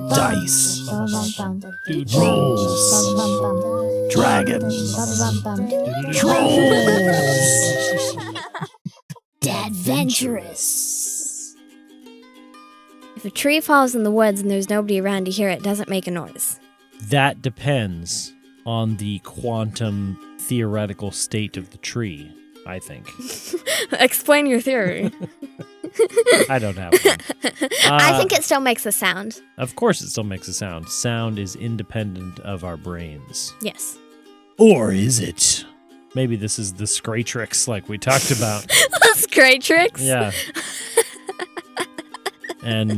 Dice. Rolls. Dragons. Trolls. Adventurous. If a tree falls in the woods and there's nobody around to hear it, doesn't make a noise. That depends on the quantum theoretical state of the tree, I think. Explain your theory. I don't have one. I think it still makes a sound. Of course it still makes a sound. Sound is independent of our brains. Yes. Or is it? Maybe this is the Scratrix like we talked about. Scratrix? Yeah. And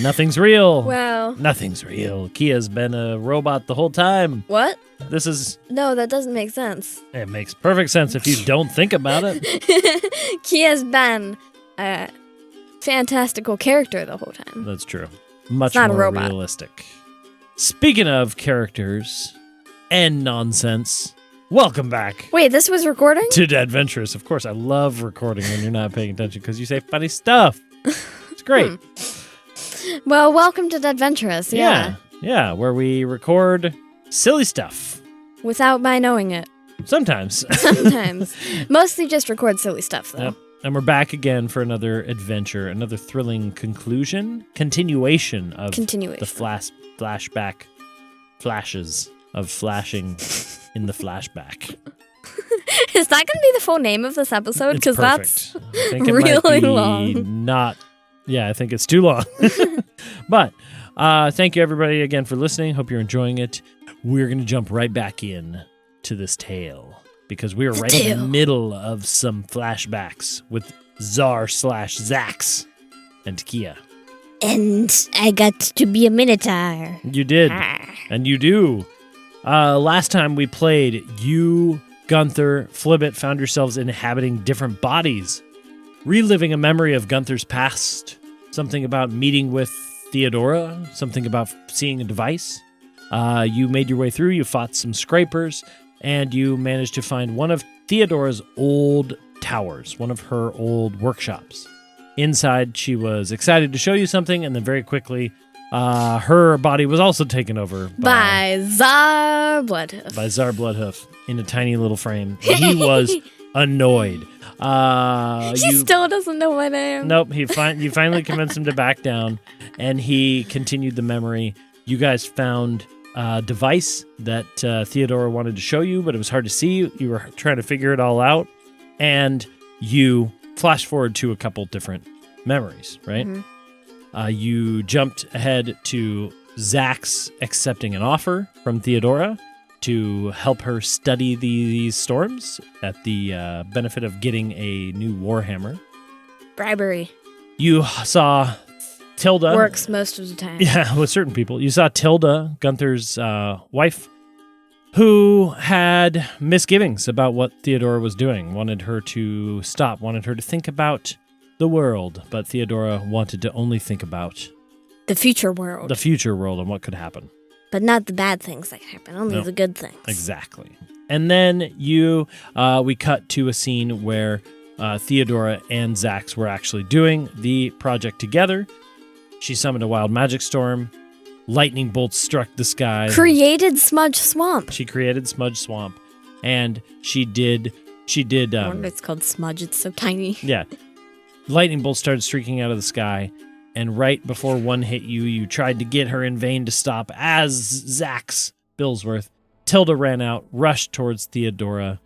nothing's real. Wow. Nothing's real. Kia's been a robot the whole time. What? This is... No, that doesn't make sense. It makes perfect sense if you don't think about it. Kia's been a fantastical character the whole time. That's true. Much not a more robot. realistic. Speaking of characters and nonsense, welcome back Wait, this was recording? to Adventurous. Of course, I love recording when you're not paying attention because you say funny stuff. It's great. Well, welcome to Adventurous, yeah. Yeah, where we record silly stuff. Without my knowing it. Sometimes. Sometimes. Mostly just record silly stuff, though. Yep. And we're back again for another adventure, another thrilling continuation of the flashback flashes of flashing in the flashback. Is that going to be the full name of this episode? Because that's I think it really might be long. I think it's too long. But thank you everybody again for listening. Hope you're enjoying it. We're going to jump right back in to this tale because we are right in the middle of some flashbacks with Zarr/Zax and Kia. And I got to be a Minotaur. You did. And you do. Last time we played, you, Gunther, Flibbit found yourselves inhabiting different bodies, reliving a memory of Gunther's past, something about meeting with Theodora, something about seeing a device. You made your way through, you fought some scrapers, and you managed to find one of Theodora's old towers, one of her old workshops. Inside, she was excited to show you something, and then very quickly, her body was also taken over by Zarr Bloodhoof. By Zarr Bloodhoof in a tiny little frame. He was annoyed. He still doesn't know my name. Nope. You finally convinced him to back down, and he continued the memory. You guys found a device that Theodora wanted to show you, but it was hard to see. You were trying to figure it all out, and you flash forward to a couple different memories, right? Mm-hmm. You jumped ahead to Zax accepting an offer from Theodora to help her study these storms at the benefit of getting a new warhammer. Bribery. You saw Tilda. Works most of the time. Yeah, with certain people. You saw Tilda, Gunther's wife, who had misgivings about what Theodora was doing, wanted her to stop, wanted her to think about the world, but Theodora wanted to only think about the future world. The future world and what could happen. But not the bad things that happen, only the good things. Exactly. And then we cut to a scene where Theodora and Zax were actually doing the project together. She summoned a wild magic storm. Lightning bolts struck the sky. Created Smudge Swamp. She created Smudge Swamp, and she did. I wonder it's called Smudge. It's so tiny. Yeah. Lightning bolts started streaking out of the sky, and right before one hit you, you tried to get her in vain to stop as Zax Billsworth. Tilda ran out, rushed towards Theodora,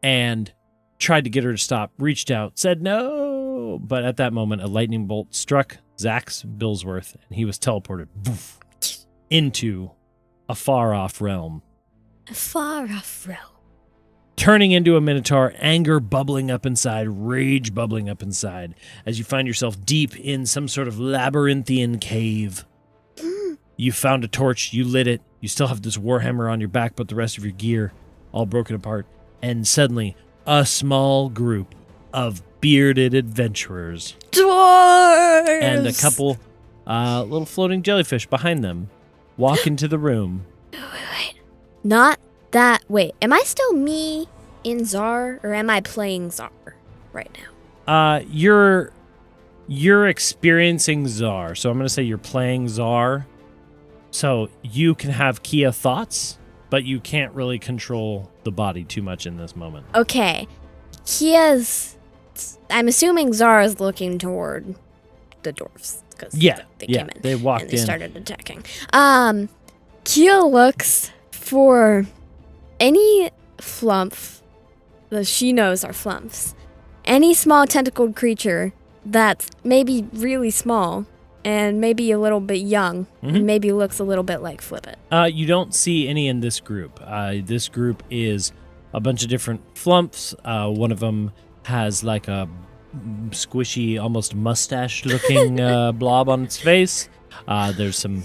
and tried to get her to stop, reached out, said no. But at that moment, a lightning bolt struck Zax Billsworth, and he was teleported into a far-off realm. A far-off realm. Turning into a Minotaur, anger bubbling up inside, rage bubbling up inside, as you find yourself deep in some sort of labyrinthian cave. You found a torch, you lit it, you still have this warhammer on your back, but the rest of your gear all broken apart, and suddenly, a small group of bearded adventurers. Dwarves! And a couple little floating jellyfish behind them walk into the room. Wait. Not that. Wait, am I still me in Zarr, or am I playing Zarr right now? You're experiencing Zarr, so I'm going to say you're playing Zarr. So you can have Kia thoughts, but you can't really control the body too much in this moment. Okay. I'm assuming Zarr is looking toward the dwarves. Because they came in. They walked and they in. started attacking. Kia looks for any flumps that she knows are flumps. Any small tentacled creature that's maybe really small and maybe a little bit young and maybe looks a little bit like Flippet. You don't see any in this group. This group is a bunch of different flumps. One of them has like a squishy, almost mustache-looking blob on its face. There's some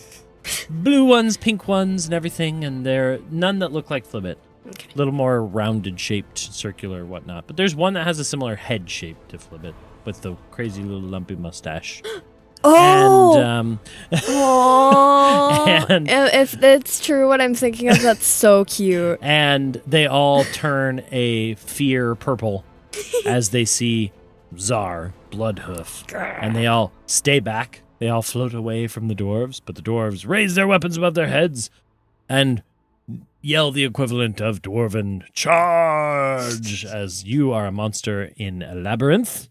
blue ones, pink ones, and everything, and there are none that look like Flibbit. Okay. A little more rounded-shaped, circular, whatnot. But there's one that has a similar head shape to Flibbit, with the crazy little lumpy mustache. Oh! And, and if it's true what I'm thinking of, that's so cute. And they all turn a fear purple as they see Zarr Bloodhoof. And they all stay back. They all float away from the dwarves, but the dwarves raise their weapons above their heads and yell the equivalent of dwarven charge, as you are a monster in a labyrinth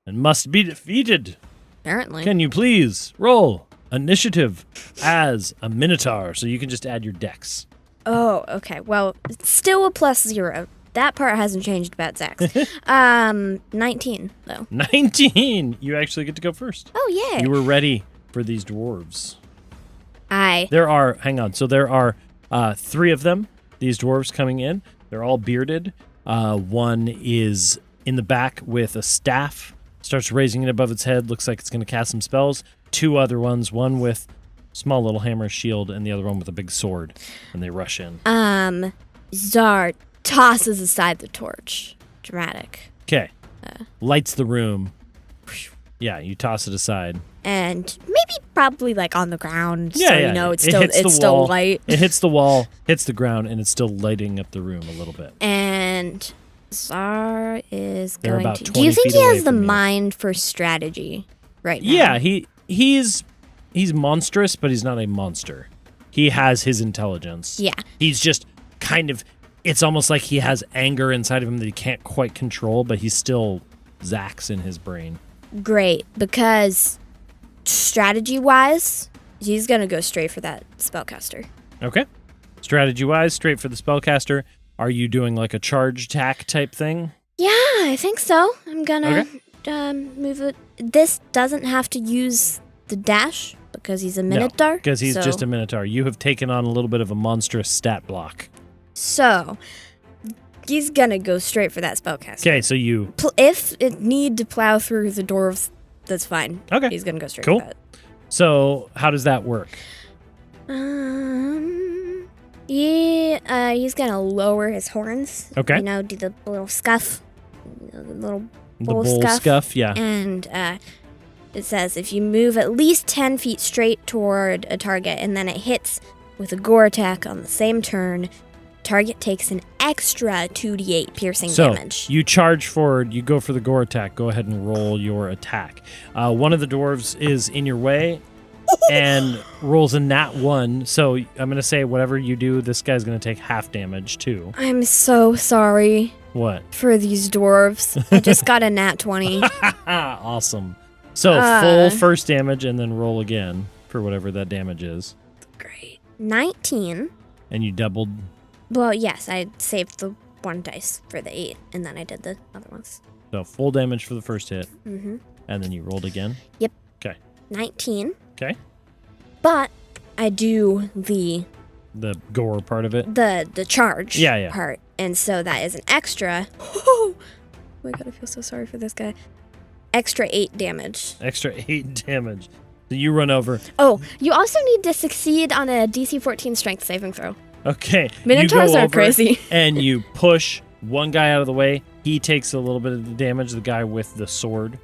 and must be defeated. Apparently. Can you please roll initiative as a minotaur so you can just add your dex? Oh, okay. Well, it's still a +0. That part hasn't changed about Zach's. 19, though. 19! You actually get to go first. Oh, yeah. You were ready for these dwarves. Aye. There are 3 of them, these dwarves coming in. They're all bearded. One is in the back with a staff, starts raising it above its head, looks like it's going to cast some spells. 2 other ones, one with small little hammer shield and the other one with a big sword, and they rush in. Zarr tosses aside the torch. Dramatic. Okay. Lights the room. Yeah, you toss it aside. And maybe probably like on the ground, it's It still light. It hits the wall, hits the ground, and it's still lighting up the room a little bit. And Zarr is They're going about to... 20 Do you think feet he away has the from you. mind for strategy right now? Yeah, he's monstrous, but he's not a monster. He has his intelligence. Yeah. He's just kind of... It's almost like he has anger inside of him that he can't quite control, but he's still Zax in his brain. Great, because strategy-wise, he's going to go straight for that spellcaster. Okay. Strategy-wise, straight for the spellcaster. Are you doing like a charge attack type thing? Yeah, I think so. I'm going to move it. This doesn't have to use the dash because he's a minotaur. Because he's just a minotaur. You have taken on a little bit of a monstrous stat block. So, he's going to go straight for that spellcaster. Okay, so you... If it need to plow through the dwarves, that's fine. Okay. He's going to go straight Cool. for that. So, how does that work? He's going to lower his horns. Okay. Do the little scuff. The little The bull bull scuff, yeah. And it says if you move at least 10 feet straight toward a target and then it hits with a gore attack on the same turn, target takes an extra 2d8 piercing damage. So, you charge forward, you go for the gore attack. Go ahead and roll your attack. One of the dwarves is in your way and rolls a nat 1. So, I'm going to say whatever you do, this guy's going to take half damage too. I'm so sorry What? for these dwarves. I just got a nat 20. Awesome. So, full first damage and then roll again for whatever that damage is. Great. 19. And you doubled... Well, yes, I saved the 1 dice for the 8, and then I did the other ones. So, full damage for the first hit. Mm-hmm. And then you rolled again? Yep. Okay. 19. Okay. But I do the gore part of it? the charge Yeah. part, and so that is an extra... Oh my god, I feel so sorry for this guy. Extra 8 damage. Extra 8 damage. So you run over. Oh, you also need to succeed on a DC 14 strength saving throw. Okay. Minotaurs you go are over crazy. And you push one guy out of the way. He takes a little bit of the damage. The guy with the sword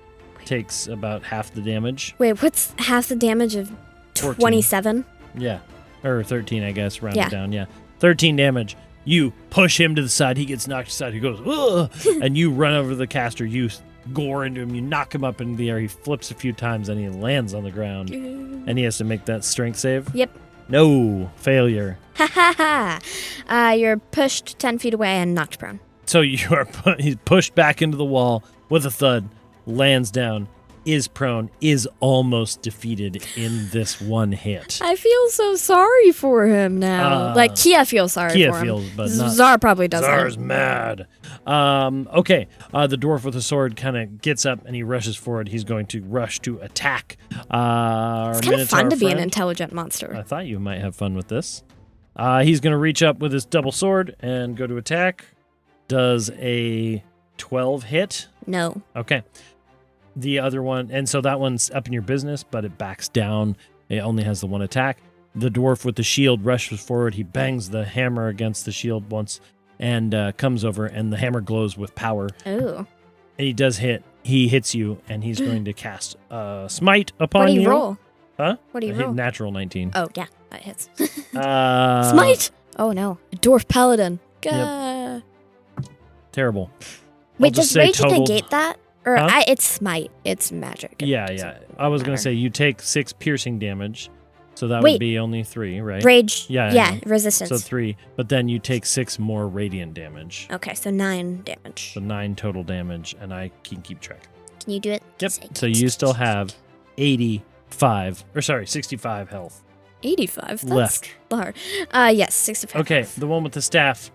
takes about half the damage. Wait, what's half the damage of 14. 27? Yeah. Or 13, I guess, rounded Yeah. down. Yeah. 13 damage. You push him to the side. He gets knocked aside. He goes, ugh, and you run over the caster. You gore into him. You knock him up into the air. He flips a few times, and he lands on the ground. And he has to make that strength save? Yep. No. Failure. Ha ha ha. You're pushed 10 feet away and knocked prone. So he's pushed back into the wall with a thud, lands down, is prone, is almost defeated in this one hit. I feel so sorry for him now. Kia feels sorry for him. Kia feels, but not... Zarr probably doesn't. Zarr's mad. Okay, the dwarf with the sword kind of gets up and he rushes forward. He's going to rush to attack our It's kind of fun to be an friend. intelligent monster. I thought you might have fun with this. He's going to reach up with his double sword and go to attack. Does a 12 hit? No. Okay. The other one, and so that one's up in your business, but it backs down. It only has the one attack. The dwarf with the shield rushes forward. He bangs the hammer against the shield once and comes over, and the hammer glows with power. Oh. And he does hit. He hits you, and he's going to cast smite upon you. What do you roll? Huh? What do you roll? Natural 19. Oh, yeah. That hits. Smite! Oh, no. A dwarf paladin. Yep. Terrible. Wait, does Rage total... negate that? Or Huh? it's smite. It's magic. Yeah. I was going to say you take 6 piercing damage, so that would be only 3, right? Rage. Yeah, resistance. So 3, but then you take 6 more radiant damage. Okay, so 9 damage. So 9 total damage, and I can keep track. Can you do it? Yep. So you still have 65 health. 85? That's left. Hard. Yes, 65. Okay, the one with the staff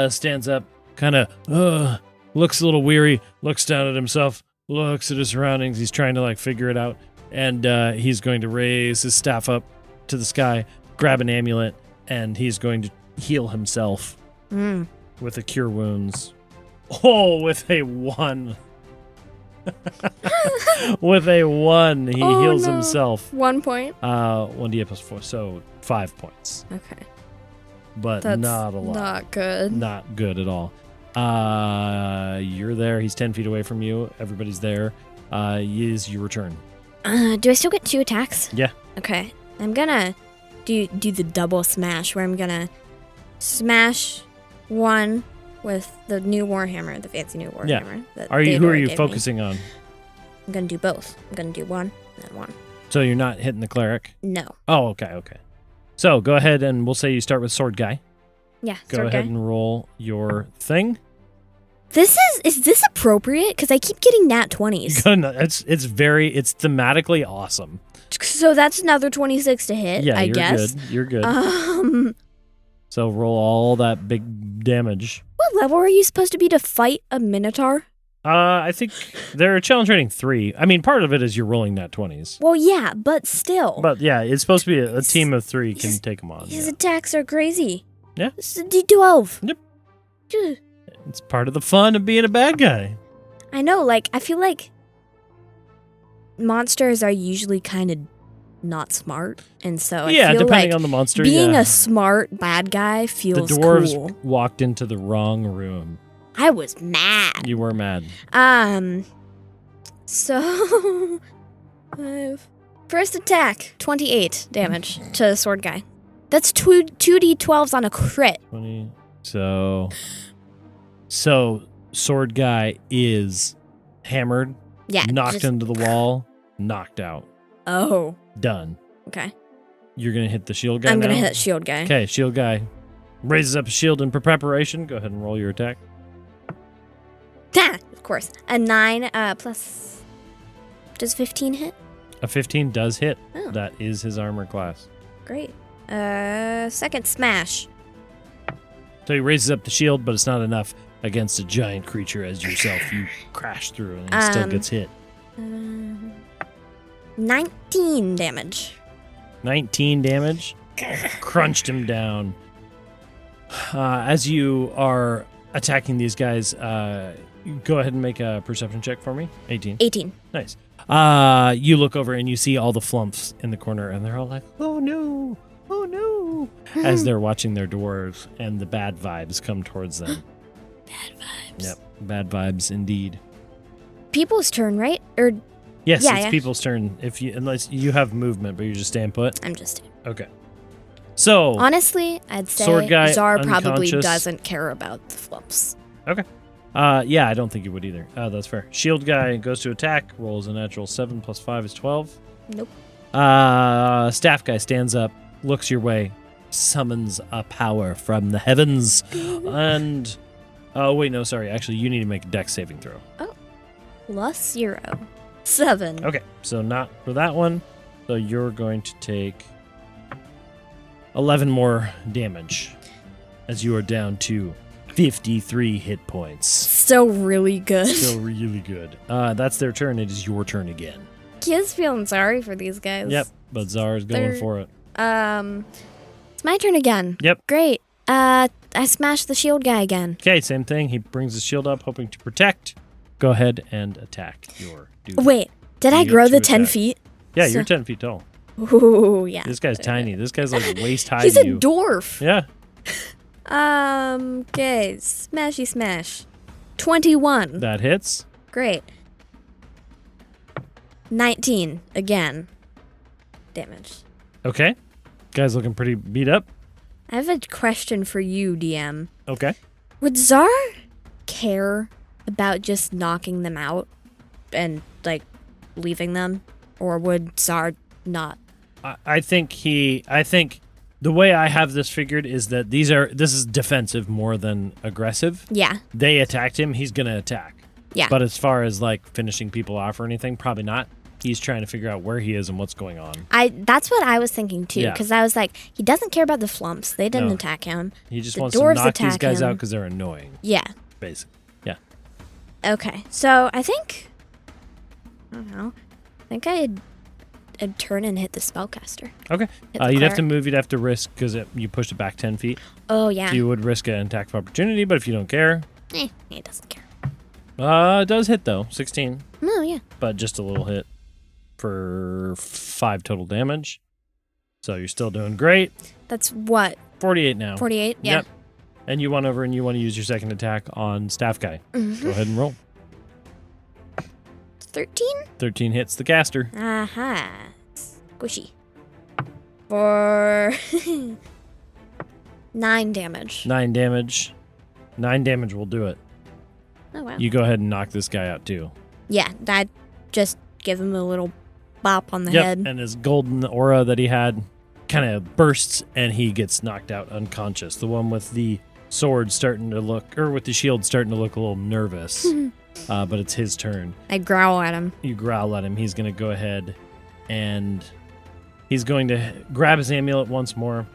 stands up, kind of looks a little weary, looks down at himself, looks at his surroundings. He's trying to figure it out, and he's going to raise his staff up to the sky, grab an amulet, and he's going to heal himself with a cure wounds. Oh, with a 1. With a 1, he heals himself. 1 point. 1d8 plus 4, so 5 points. Okay. But That's not a lot. Not good. Not good at all. You're there. He's 10 feet away from you. Everybody's there. Is your turn. Do I still get 2 attacks? Yeah. Okay. I'm gonna do the double smash where I'm gonna smash 1 with the new Warhammer, the fancy new Warhammer. Yeah. Who are you focusing on? I'm gonna do both. I'm gonna do 1 and then 1. So you're not hitting the cleric? No. Oh, okay. So go ahead and we'll say you start with sword guy. Yeah, Go ahead and roll your thing. Is this appropriate? Because I keep getting nat 20s. It's thematically awesome. So that's another 26 to hit, Yeah, I guess. You're good. So roll all that big damage. What level are you supposed to be to fight a Minotaur? I think they're challenge rating 3. I mean, part of it is you're rolling nat 20s. Well, yeah, but still. But yeah, it's supposed to be a team of 3 can take them on. His attacks are crazy. Yeah. It's a D12. Yep. It's part of the fun of being a bad guy. I know, I feel like monsters are usually kind of not smart, and so I feel depending on the monster. Being a smart bad guy feels cool. The dwarves cool. walked into the wrong room. I was mad. You were mad. So first attack, 28 damage to the sword guy. That's 2d12s on a crit. 20. So sword guy is hammered. Yeah. Knocked into the wall. Knocked out. Oh. Done. Okay. You're gonna hit the shield guy. I'm gonna hit shield guy. Okay, shield guy raises up a shield in preparation. Go ahead and roll your attack. Of course. A 9 plus. Does 15 hit? A 15 does hit. Oh. That is his armor class. Great. Second smash. So he raises up the shield, but it's not enough against a giant creature as yourself. You crash through and he still gets hit. 19 damage. 19 damage. Crunched him down. As you are attacking these guys, go ahead and make a perception check for me. 18. 18. Nice. You look over and you see all the flumps in the corner, and they're all like, "Oh no, oh no," as they're watching their dwarves, and the bad vibes come towards them. Bad vibes. Yep, bad vibes indeed. People's turn, right? Or yes, it's people's turn. Unless you have movement, but you're just staying put. I'm just. Okay. So, Honestly, I'd say Sword guy Zarr probably unconscious. doesn't care about the flumps. okay. Yeah, I don't think he would either. That's fair. Shield guy goes to attack, rolls a natural 7 plus 5 is 12. Nope. Staff guy stands up, looks your way, summons a power from the heavens, and... Oh, wait, no, sorry. Actually, you need to make a dex saving throw. Plus 0. 7. Okay, so not for that one. So you're going to take 11 more damage as you are down to 53 hit points. Still really good. Still really good. That's their turn. It is your turn again. Kids feeling sorry for these guys. Yep, but Zarr is going for it. It's my turn again. Yep. Great. I smashed the shield guy again. Okay, same thing. He brings his shield up, hoping to protect. Go ahead and attack your dude. Wait, did I You grow get the to 10 attack. feet? Yeah, So- you're 10 feet tall. Ooh, yeah. This guy's tiny. This guy's like waist high He's to a you. dwarf. Yeah. Okay. Smashy smash. 21. That hits. Great. 19 again. Damage. Okay. Guy's looking pretty beat up. I have a question for you, DM. Okay. Would Zarr care about just knocking them out and, like, leaving them? Or would Zarr not? I think the way I have this figured is that this is defensive more than aggressive. Yeah. They attacked him, he's gonna attack. Yeah. But as far as like finishing people off or anything, probably not. He's trying to figure out where he is and what's going on. That's what I was thinking too, Yeah. because I was like, he doesn't care about the flumps. They didn't No. attack him. He just The wants to dwarves knock these attack guys out him. because they're annoying, Yeah. basically. Yeah. Okay. So I think, I don't know. I think I'd turn and hit the spellcaster. Okay. Hit the You'd have to cleric. move. You'd have to risk because you pushed it back 10 feet. Oh yeah. So you would risk an attack of opportunity, but if you don't care, He doesn't care. it does hit though. 16, No, yeah. but just a little hit for 5 total damage. So you're still doing great. That's what? 48 now. 48? Yeah. Yep. And you went over and you want to use your second attack on Staff Guy. Mhm. Go ahead and roll. 13? 13 hits the caster. Aha. Squishy. For 9 damage. 9 damage. 9 damage will do it. Oh, wow. You go ahead and knock this guy out too. Yeah, I'd just give him a little bop on the Yep. head. And his golden aura that he had kind of bursts and he gets knocked out unconscious. The one with the sword starting to look, or with the shield starting to look a little nervous. But it's his turn. I growl at him. You growl at him. He's going to go ahead and he's going to grab his amulet once more,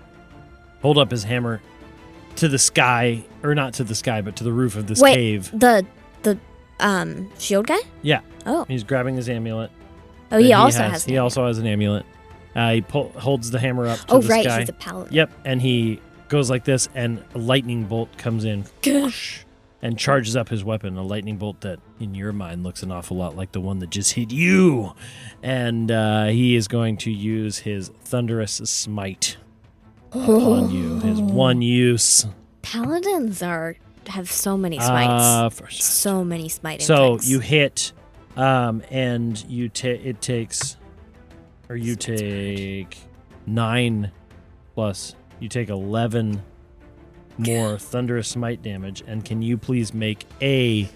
hold up his hammer to the sky, or not to the sky, but to the roof of this Wait, cave. The shield guy? Yeah. Oh. He's grabbing his amulet. Oh, that he also has. He also has an amulet. He holds the hammer up to Oh, the right. sky. He's a paladin. Yep, and he goes like this, and a lightning bolt comes in and charges up his weapon. A lightning bolt that, in your mind, looks an awful lot like the one that just hit you. And he is going to use his thunderous smite on you. His one use. Paladins have so many smites. So many smiting. So types. you hit, and you take 9 plus. You take 11 more thunderous smite damage. And can you please make a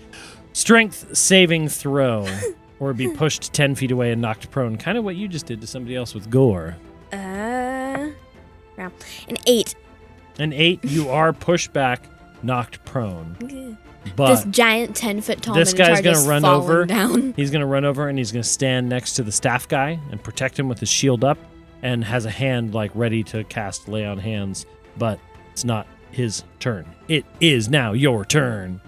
strength saving throw, or be pushed 10 feet away and knocked prone? Kind of what you just did to somebody else with gore. Wow. An 8. An 8, you are pushed back, knocked prone. But This giant 10-foot tall this minotaur guy's gonna just run falling over. down. He's going to run over and he's going to stand next to the staff guy and protect him with his shield up, and has a hand like ready to cast lay on hands, but it's not his turn. It is now your turn.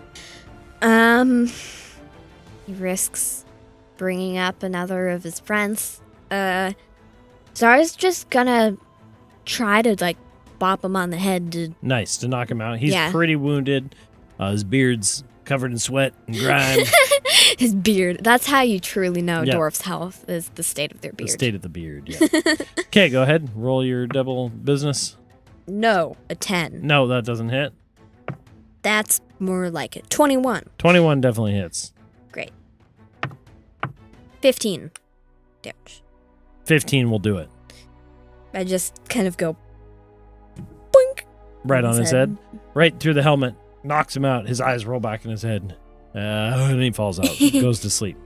He risks bringing up another of his friends. Zar's just gonna try to, like, bop him on the head to... Nice, to knock him out. He's Yeah. pretty wounded. His beard's covered in sweat and grime. His beard. That's how you truly know Yep. dwarf's health is the state of their The beard. state of the beard, yeah. Okay, go ahead. Roll your double business. No, a 10. No, that doesn't hit. That's more like it. 21. 21 definitely hits. Great. 15 damage. 15 will do it. I just kind of go Right on his head. Right through the helmet. Knocks him out. His eyes roll back in his head. And he falls out. Goes to sleep.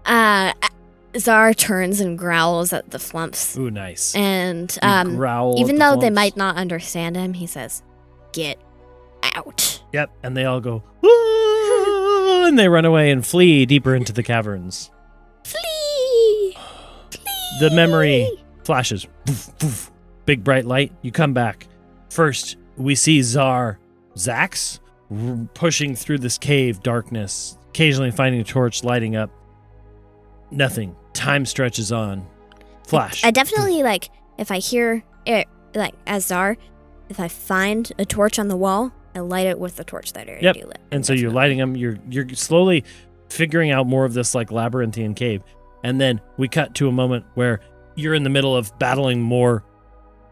Zarr turns and growls at the flumps. Ooh, nice. And growl even at though the they flumps. might not understand him, he says, "Get out." Yep, and they all go, "Woo!" and they run away and flee deeper into the caverns. Flee! The memory flashes. Poof, poof. Big bright light. You come back. First, we see Zarr Zax pushing through this cave darkness, occasionally finding a torch lighting up. Nothing. Time stretches on. Flash. I definitely, like, if I hear it, like, as Zarr, if I find a torch on the wall, I light it with the torch that I already lit. And so you're lighting them. You're slowly figuring out more of this, like, labyrinthian cave. And then we cut to a moment where you're in the middle of battling more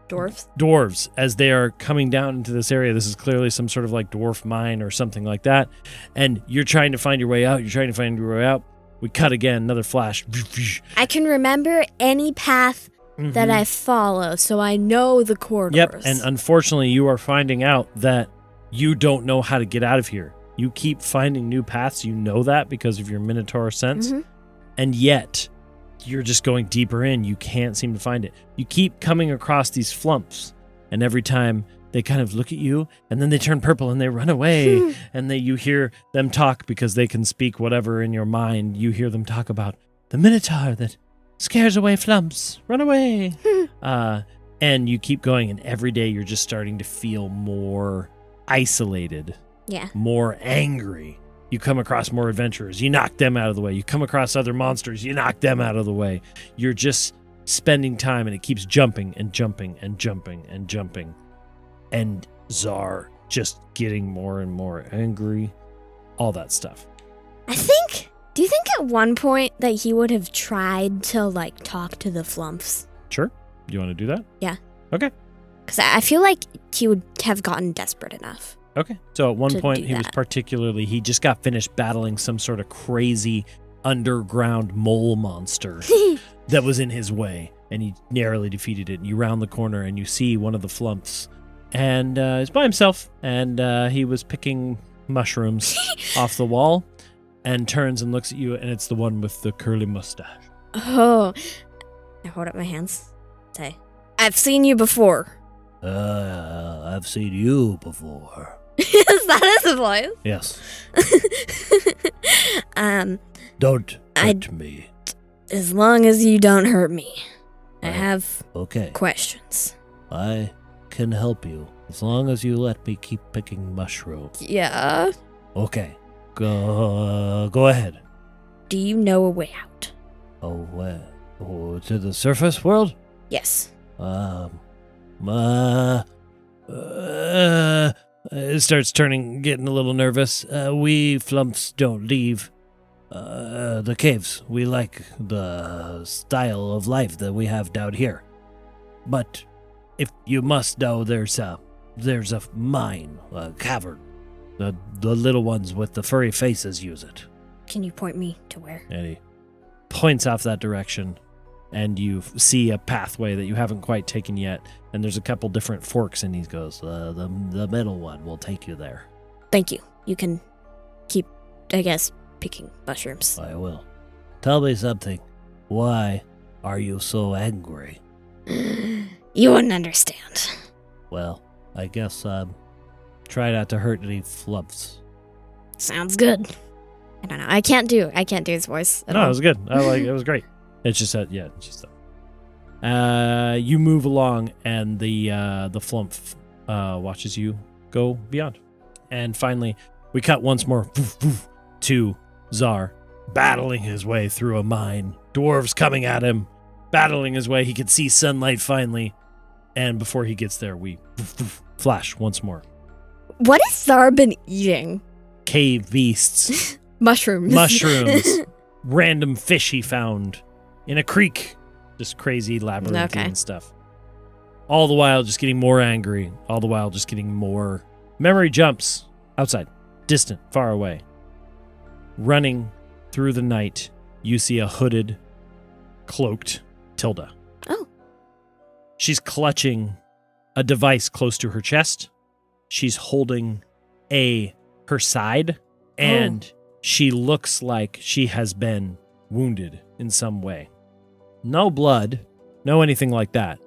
dwarves as they are coming down into this area. This is clearly some sort of, like, dwarf mine or something like that. And you're trying to find your way out. We cut again, another flash. I can remember any path that I follow, so I know the corridors. Yep, and unfortunately, you are finding out that you don't know how to get out of here. You keep finding new paths. You know that because of your Minotaur sense. And yet, you're just going deeper in. You can't seem to find it. You keep coming across these flumps, and every time they kind of look at you, and then they turn purple and they run away. And you hear them talk because they can speak whatever in your mind. You hear them talk about the Minotaur that scares away flumps. Run away. And you keep going, and every day you're just starting to feel more isolated. Yeah. More angry. You come across more adventurers. You knock them out of the way. You come across other monsters. You knock them out of the way. You're just spending time, and it keeps jumping and jumping and jumping and jumping. And Zarr just getting more and more angry. All that stuff. Do you think at one point that he would have tried to, like, talk to the flumps? Sure. You want to do that? Yeah. Okay. Because I feel like he would have gotten desperate enough. Okay. So at one to point, do he was that. he just got finished battling some sort of crazy underground mole monster that was in his way. And he narrowly defeated it. And you round the corner and you see one of the flumps. And he's by himself. And he was picking mushrooms off the wall. And turns and looks at you. And it's the one with the curly mustache. Oh. I hold up my hands. Say, "I've seen you before." I've seen you before. Is that his voice? Yes. Don't hurt me. As long as you don't hurt me. I Right. have Okay. questions. I can help you as long as you let me keep picking mushrooms. Yeah. Okay. Go ahead. Do you know a way out? Oh, where? Oh, to the surface world? Yes. It starts getting a little nervous. We flumps don't leave The caves. We like the style of life that we have down here. But if you must know, there's a mine, a cavern. The little ones with the furry faces use it. Can you point me to where? And he points off that direction, and you see a pathway that you haven't quite taken yet, and there's a couple different forks, and he goes, The middle one will take you there. Thank you. You can keep, I guess, picking mushrooms. I will. Tell me something. Why are you so angry? You wouldn't understand. Well, I guess try not to hurt any flumps. Sounds good. I don't know. I can't do his voice at No, all. it was good. It was great. It's just that, yeah, it's just that. You move along, and the flump watches you go beyond. And finally, we cut once more to Zarr battling his way through a mine. Dwarves coming at him, battling his way. He could see sunlight finally. And before he gets there, we flash once more. What has Zarr been eating? Cave beasts. Mushrooms. Random fish he found in a creek. Just crazy labyrinthian stuff. All the while just getting more angry. All the while just getting more. Memory jumps outside, distant, far away. Running through the night, you see a hooded, cloaked Tilda. Oh. She's clutching a device close to her chest. She's holding her side, and she looks like she has been wounded in some way. No blood, no anything like that.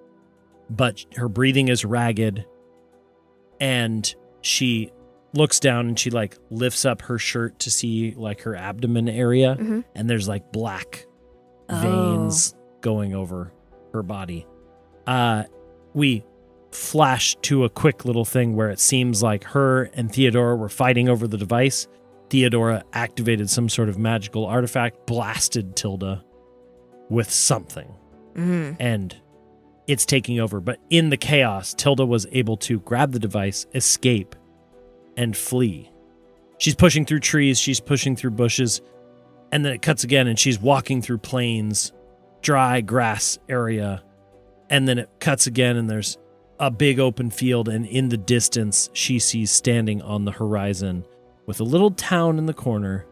But her breathing is ragged, and she looks down and she like lifts up her shirt to see like her abdomen area, and there's like black veins going over her body. We flash to a quick little thing where it seems like her and Theodora were fighting over the device. Theodora activated some sort of magical artifact, blasted Tilda with something, and it's taking over. But in the chaos, Tilda was able to grab the device, escape, and flee. She's pushing through trees, she's pushing through bushes, and then it cuts again, and she's walking through plains, dry grass area, and then it cuts again, and there's a big open field, and in the distance, she sees standing on the horizon with a little town in the corner,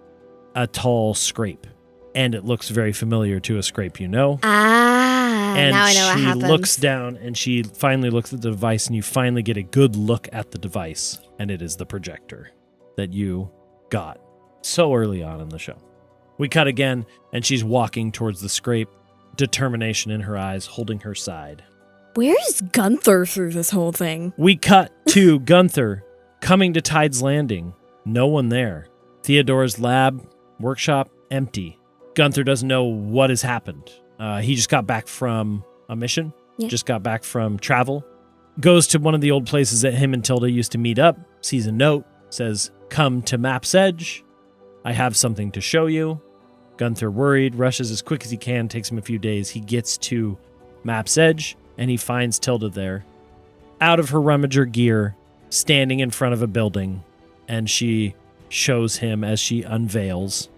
a tall scrape. And it looks very familiar to a scrape, you know? And now I know what happens. She looks down, and she finally looks at the device, and you finally get a good look at the device, and it is the projector that you got so early on in the show. We cut again, and she's walking towards the scrape, determination in her eyes, holding her side. Where's Gunther through this whole thing? We cut to Gunther coming to Tide's Landing. No one there. Theodora's lab, workshop, empty. Gunther doesn't know what has happened. He just got back from a mission, just got back from travel, goes to one of the old places that him and Tilda used to meet up, sees a note, says, "Come to Map's Edge. I have something to show you." Gunther, worried, rushes as quick as he can, takes him a few days. He gets to Map's Edge, and he finds Tilda there, out of her rummager gear, standing in front of a building, and she shows him as she unveils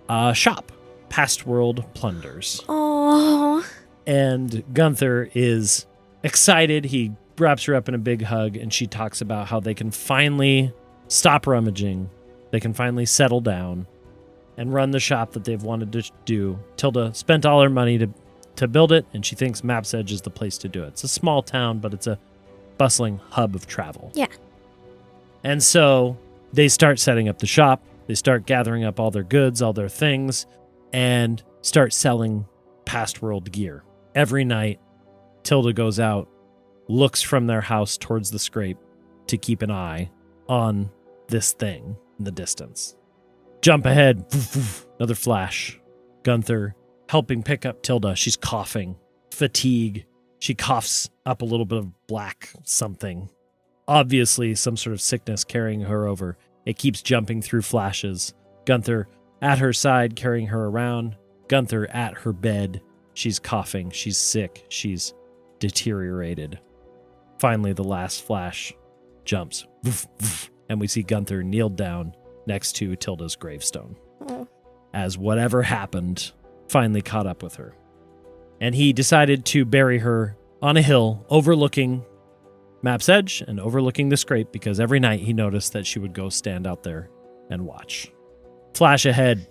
a shop, Past World Plunders. Oh. And Gunther is excited. He wraps her up in a big hug, and she talks about how they can finally stop rummaging. They can finally settle down and run the shop that they've wanted to do. Tilda spent all her money to build it, and she thinks Map's Edge is the place to do it. It's a small town, but it's a bustling hub of travel. Yeah. And so they start setting up the shop. They start gathering up all their goods, all their things, and start selling past world gear. Every night, Tilda goes out, looks from their house towards the scrape to keep an eye on this thing in the distance. Jump ahead. Another flash. Gunther helping pick up Tilda. She's coughing. Fatigue. She coughs up a little bit of black something. Obviously, some sort of sickness carrying her over. It keeps jumping through flashes. Gunther at her side, carrying her around. Gunther at her bed. She's coughing. She's sick. She's deteriorated. Finally, the last flash jumps. And we see Gunther kneeled down next to Tilda's gravestone. Oh. As whatever happened finally caught up with her. And he decided to bury her on a hill overlooking Map's Edge and overlooking the scrape, because every night he noticed that she would go stand out there and watch. Flash ahead,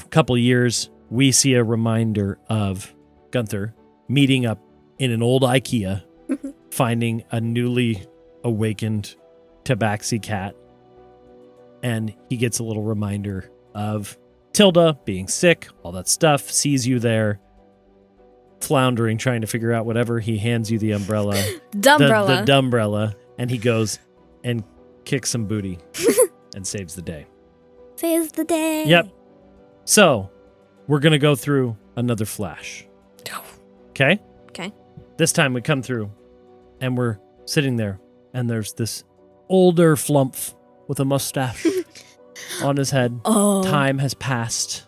couple years, we see a reminder of Gunther meeting up in an old IKEA, finding a newly awakened tabaxi cat. And he gets a little reminder of Tilda being sick, all that stuff, sees you there, floundering, trying to figure out whatever. He hands you the umbrella. Dumbrella. The dumbrella. And he goes and kicks some booty and saves the day. Saves the day. Yep. So, we're going to go through another flash. Okay? Okay. This time we come through and we're sitting there, and there's this older flump with a mustache on his head. Oh. Time has passed,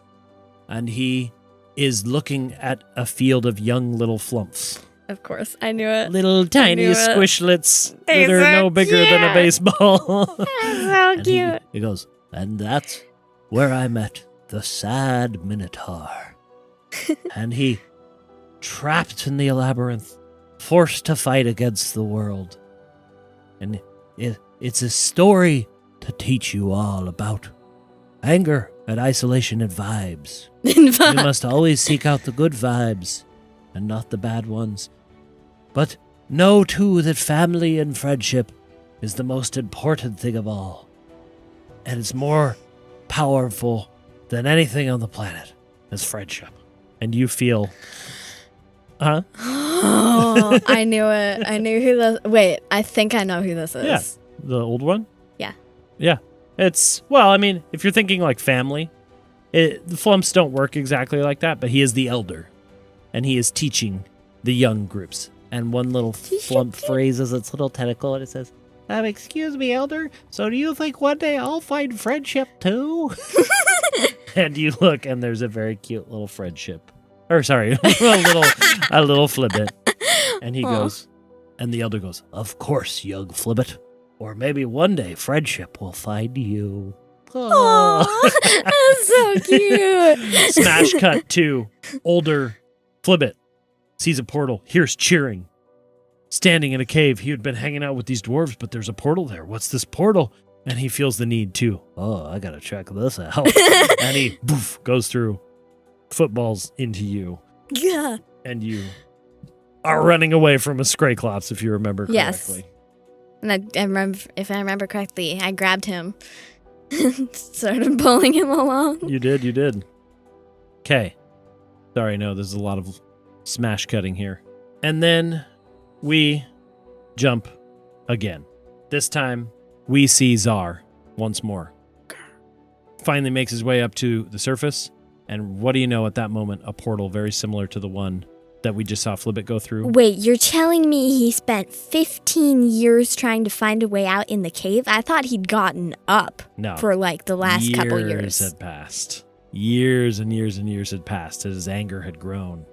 and he is looking at a field of young little flumps. Of course. I knew it. Little tiny knew it. squishlets They're that are so no bigger than a cute. baseball. So And cute. he goes, and that's where I met the sad Minotaur. And he, trapped in the labyrinth, forced to fight against the world. And it's a story to teach you all about anger and isolation and vibes. You must always seek out the good vibes and not the bad ones. But Know, too, that family and friendship is the most important thing of all. And it's more powerful than anything on the planet is friendship. And you feel... Huh? Oh, I knew it. I knew who this... Wait, I think I know who this is. Yeah. The old one? Yeah. Yeah. It's... Well, I mean, if you're thinking like family, the flumps don't work exactly like that, but he is the elder. And he is teaching the young groups. And one little flump raises its little tentacle and it says, excuse me, elder, so do you think one day I'll find friendship too? And you look and there's a very cute little friendship. Or sorry, a little flibbit. And he goes, and the elder goes, of course, young flibbit. Or maybe one day friendship will find you. Aw, that's so cute. Smash cut to older flibbit. Sees a portal, hears cheering. Standing in a cave, he had been hanging out with these dwarves, but there's a portal there. What's this portal? And he feels the need to, I gotta check this out. And he goes through, footballs into you. Yeah. And you are running away from a Scrayclops, if you remember correctly. Yes. And I remember, if I remember correctly, I grabbed him and started pulling him along. You did. Okay. Sorry, no, there's a lot of smash cutting here. And then we jump again. This time, we see Zarr once more. Finally makes his way up to the surface, and what do you know at that moment? A portal very similar to the one that we just saw Flibbit go through. Wait, you're telling me he spent 15 years trying to find a way out in the cave? I thought he'd gotten up for like the last couple years. Years had passed. Years and years and years had passed as his anger had grown.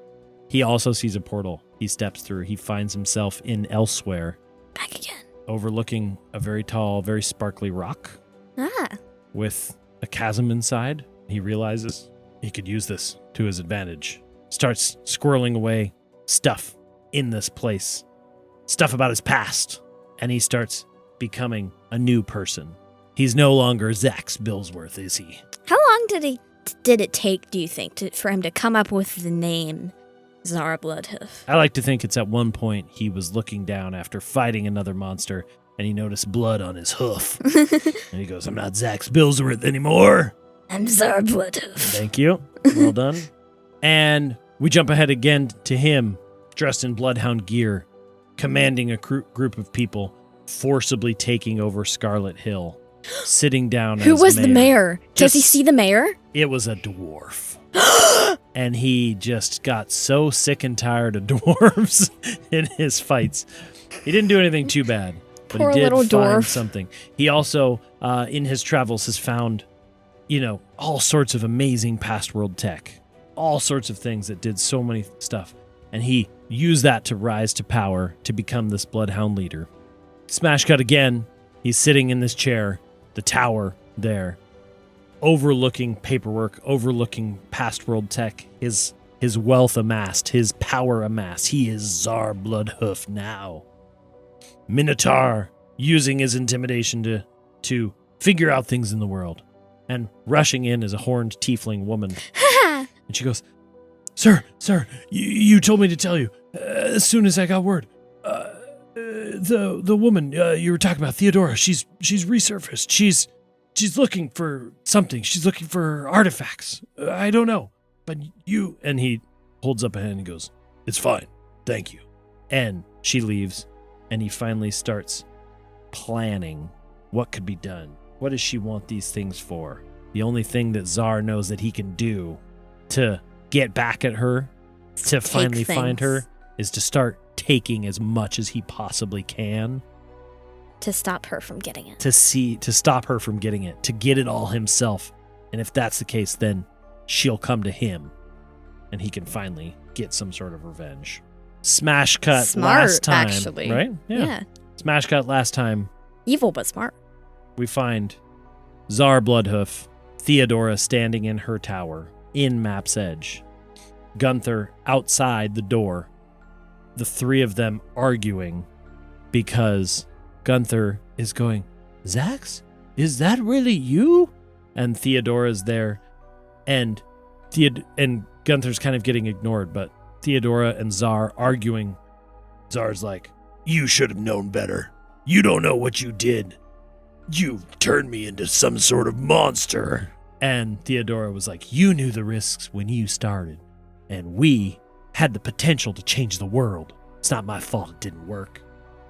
He also sees a portal. He steps through. He finds himself in elsewhere. Back again. Overlooking a very tall, very sparkly rock. With a chasm inside. He realizes he could use this to his advantage. Starts squirreling away stuff in this place. Stuff about his past. And he starts becoming a new person. He's no longer Zax Billsworth, is he? How long did it take, do you think, for him to come up with the name Zarr Bloodhoof? I like to think it's at one point he was looking down after fighting another monster and he noticed blood on his hoof. And he goes, I'm not Zax Billsworth anymore. I'm Zarr Bloodhoof. Thank you. Well done. And we jump ahead again to him, dressed in bloodhound gear, commanding a group of people, forcibly taking over Scarlet Hill, sitting down as Who was mayor. the mayor? Does he see the mayor? It was a dwarf. And he just got so sick and tired of dwarves in his fights. He didn't do anything too bad, but Poor he did little find dwarf. something. He also, in his travels, has found, all sorts of amazing past world tech, all sorts of things that did so many stuff. And he used that to rise to power, to become this bloodhound leader. Smash cut again. He's sitting in this chair, the tower there, overlooking paperwork, overlooking past world tech, his wealth amassed, his power amassed. He is Zarr Bloodhoof now. Minotaur using his intimidation to figure out things in the world. And rushing in is a horned tiefling woman. And she goes, Sir, you told me to tell you, as soon as I got word. The woman you were talking about, Theodora, she's resurfaced. She's looking for something. She's looking for artifacts. I don't know. But you... And he holds up a hand and goes, it's fine. Thank you. And she leaves, and he finally starts planning what could be done. What does she want these things for? The only thing that Zarr knows that he can do to get back at her, to finally find her, is to start taking as much as he possibly can. To stop her from getting it. To stop her from getting it, to get it all himself. And if that's the case, then she'll come to him and he can finally get some sort of revenge. Smash cut Smart, last time. actually. Right? Yeah. Smash cut last time. Evil but smart. We find Zarr Bloodhoof, Theodora standing in her tower in Map's Edge, Gunther outside the door, the three of them arguing because Gunther is going, Zax? Is that really you? And Theodora's there, and Gunther's kind of getting ignored, but Theodora and Zarr arguing. Zarr's like, You should have known better. You don't know what you did. You turned me into some sort of monster. And Theodora was like, you knew the risks when you started, and we had the potential to change the world. It's not my fault it didn't work.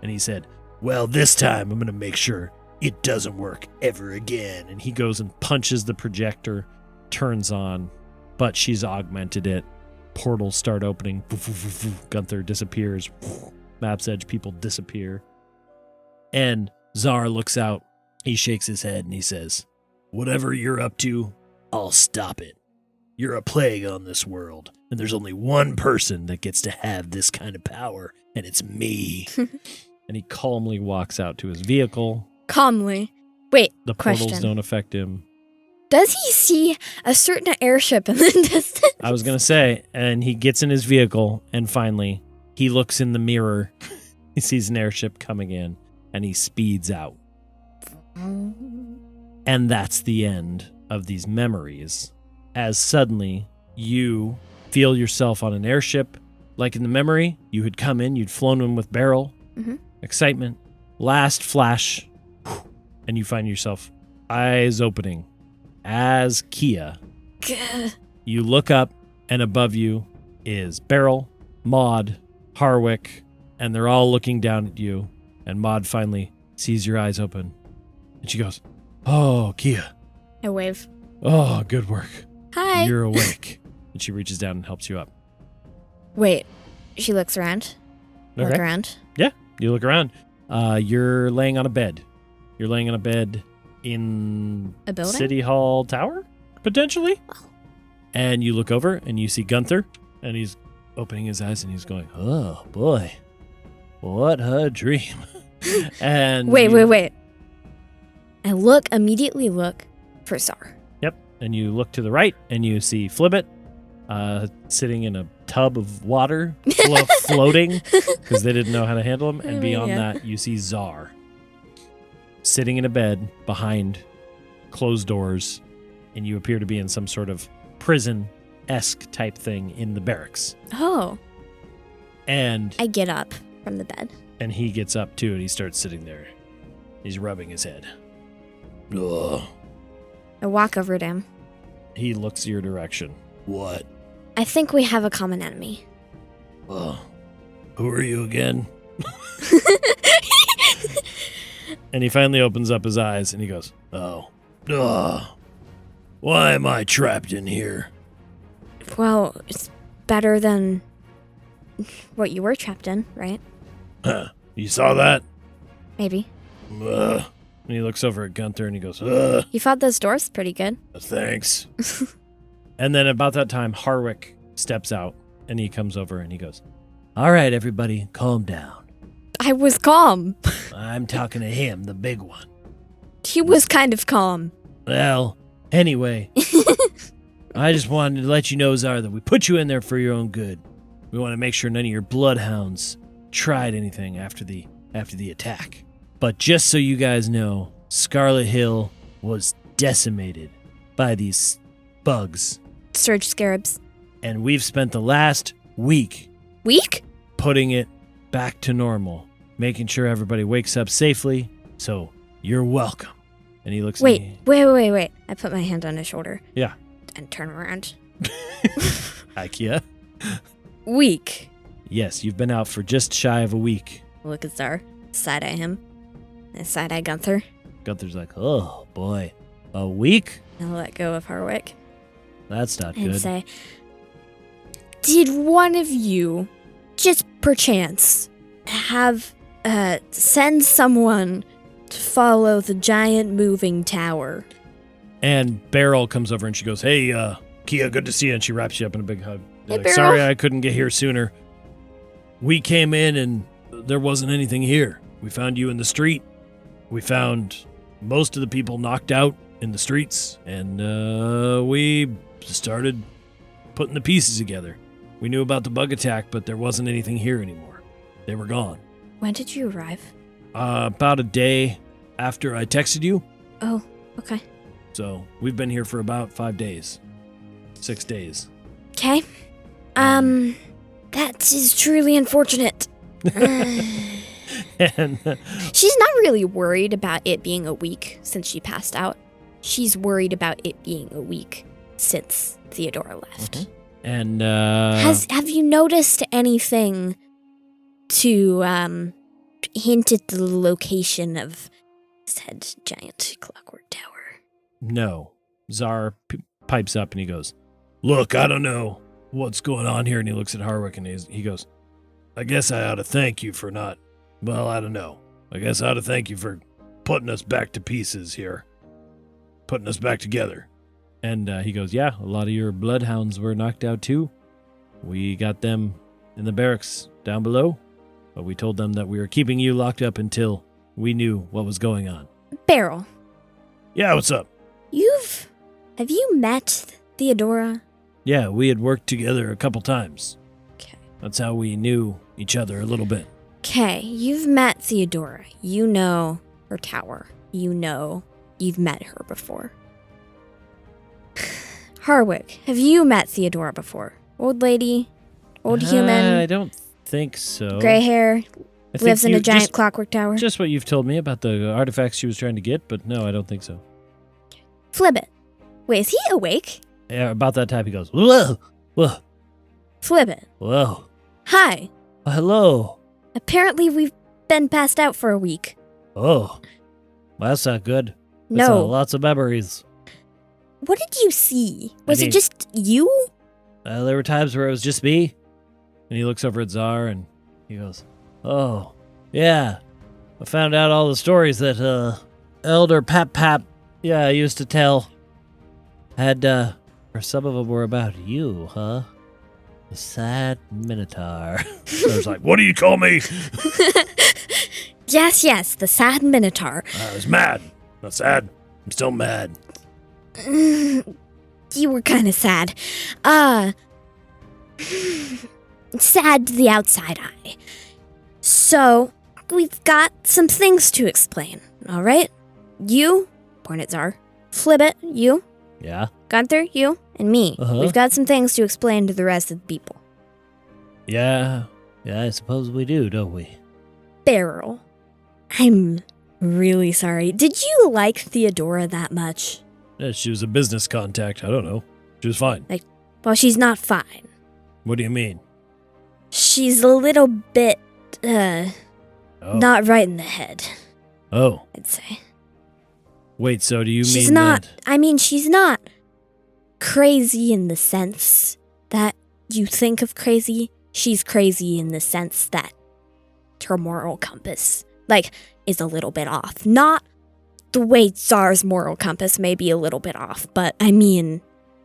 And he said, well, this time I'm going to make sure it doesn't work ever again. and he goes and punches the projector, turns on, but she's augmented it. Portals start opening. Gunther disappears. Map's Edge people disappear. And Zarr looks out. He shakes his head and he says, whatever you're up to, I'll stop it. You're a plague on this world, and there's only one person that gets to have this kind of power, and it's me. and he calmly walks out to his vehicle. Calmly. Wait, The portals question. don't affect him. Does he see a certain airship in the distance? I was going to say, and he gets in his vehicle, and finally, he looks in the mirror. He sees an airship coming in, and he speeds out. And that's the end of these memories. As suddenly, you feel yourself on an airship. Like in the memory, you had come in, you'd flown in with Beryl. Mhm. Excitement. Last flash, and you find yourself eyes opening. As Kia, you look up, and above you is Beryl, Maud, Harwick, and they're all looking down at you. And Maud finally sees your eyes open, and she goes, "Oh, Kia. I wave. Oh, good work. Hi. You're awake." And she reaches down and helps you up. Wait. She looks around. Look Okay. around. Yeah, you look around. You're laying on a bed. You're laying on a bed in A building? City Hall Tower, potentially. And you look over and you see Gunther, and he's opening his eyes and he's going, "Oh boy, what a dream." And Wait. I immediately look for Zarr. Yep. And you look to the right and you see Flibbit sitting in a tub of water, floating, because they didn't know how to handle him. And beyond Yeah. that, you see Zarr sitting in a bed behind closed doors, and you appear to be in some sort of prison-esque type thing in the barracks. Oh. And I get up from the bed. he gets up too, and he starts sitting there. He's rubbing his head. Ugh, I walk over to him. He looks your direction. what? I think we have a common enemy. Who are you again? And he finally opens up his eyes, and he goes, "Oh, Why am I trapped in here? Well, it's better than what you were trapped in, right? Huh, you saw that? Maybe. Ugh, And he looks over at Gunther and he goes, You fought those doors pretty good. thanks. And then about that time, Harwick steps out and he comes over and he goes, "All right, everybody, calm down. I was calm. I'm talking to him, the big one. He was kind of calm. Well, anyway, I just wanted to let you know, Zarr, that we put you in there for your own good. We want to make sure none of your bloodhounds tried anything after the attack. But just so you guys know, Scarlet Hill was decimated by these bugs. Surge scarabs. And we've spent the last week Weak? putting it back to normal, making sure everybody wakes up safely. So you're welcome." And he looks at me. Wait. I put my hand on his shoulder. Yeah. And turn around. IKEA. Weak. Yes, you've been out for just shy of a week. Look at Zarr. Side-eye him. And side-eye Gunther. Gunther's like, "Oh boy, a week? And let go of Harwick. That's not And good." say, did one of you, just perchance, have send someone to follow the giant moving tower? And Beryl comes over and she goes, "Hey, Kia, good to see you." And she wraps you up in a big hug. Hey, Like, Beryl. "Sorry I couldn't get here sooner. We came in and there wasn't anything here. We found you in the street. We found most of the people knocked out in the streets. And we started putting the pieces together. We knew about the bug attack, but there wasn't anything here anymore. They were gone." When did you arrive? About a day after I texted you. Oh, okay. So we've been here for about 5 days. 6 days. Okay. That is truly unfortunate. And She's not really worried about it being a week since she passed out. She's worried about it being a week since Theodora left. and Have you noticed anything to hint at the location of said giant clockwork tower? no. Zarr pipes up and he goes, "Look, I don't know what's going on here." And he looks at Harwick and he goes, "I guess I ought to thank you for not, well, I don't know. I guess I ought to thank you for putting us back to pieces here. Putting us back together." And he goes, "Yeah, a lot of your bloodhounds were knocked out too. We got them in the barracks down below, but we told them that we were keeping you locked up until we knew what was going on." Beryl, "Yeah, what's up?" Have you met Theodora? "Yeah, we had worked together a couple times. Okay. That's how we knew each other a little bit." Okay, you've met Theodora. You know her tower. You know you've met her before. Harwick, have you met Theodora before? Old lady? Old I human? don't think so. Gray hair? I think Lives in you- a giant just, clockwork tower? just what you've told me about the artifacts she was trying to get, but no, I don't think so. Flibbit. Wait, is he awake? Yeah, about that time he goes, "Whoa, whoa, Flibbit. whoa. Hi. Hello. Apparently we've been passed out for a week. Oh, well, that's not good. That's No. lots of memories. What did you see? Was mean- it just you? There were times where it was just me." And he looks over at Zarr and he goes, "Oh, yeah. I found out all the stories that Elder Pap used to tell. Or some of them were about you, huh? The sad Minotaur." I was like, "What do you call me?" Yes, the sad Minotaur. I was mad. Not sad. I'm still mad. You were kind of sad. Sad to the outside eye. So, we've got some things to explain, alright? You, point at Zarr. Flibbit, you. Yeah? Gunther, you. And me. Uh-huh. We've got some things to explain to the rest of the people. Yeah. Yeah, I suppose we do, don't we? Beryl, I'm really sorry. Did you like Theodora that much? Yeah, she was a business contact. I don't know. She was fine. Well, she's not fine. What do you mean? She's a little bit, Oh. not right in the head, Oh. I'd say. Wait, so do you She's mean not, that? she's not crazy in the sense that you think of crazy. She's crazy in the sense that her moral compass, is a little bit off. Not the way Zarr's moral compass may be a little bit off, but I mean,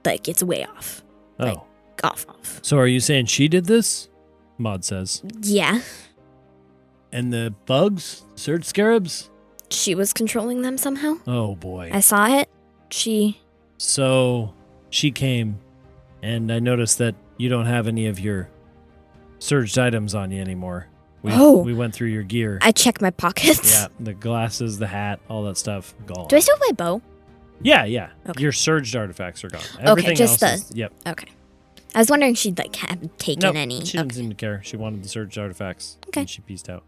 it's way off. Oh. Off. So are you saying she did this? Maud says. Yeah, And the bugs? Surge scarabs? she was controlling them somehow. Oh, boy. I saw it. So she came, and I noticed that you don't have any of your surged items on you anymore. We went through your gear. I checked my pockets. Yeah, the glasses, the hat, all that stuff, gone. Do I still have my bow? Yeah. Okay. Your surged artifacts are gone. Everything just else yep. Okay. I was wondering if she'd hadn't taken Nope, any. she didn't seem to care. She wanted the surged artifacts. Okay. And she pieced out.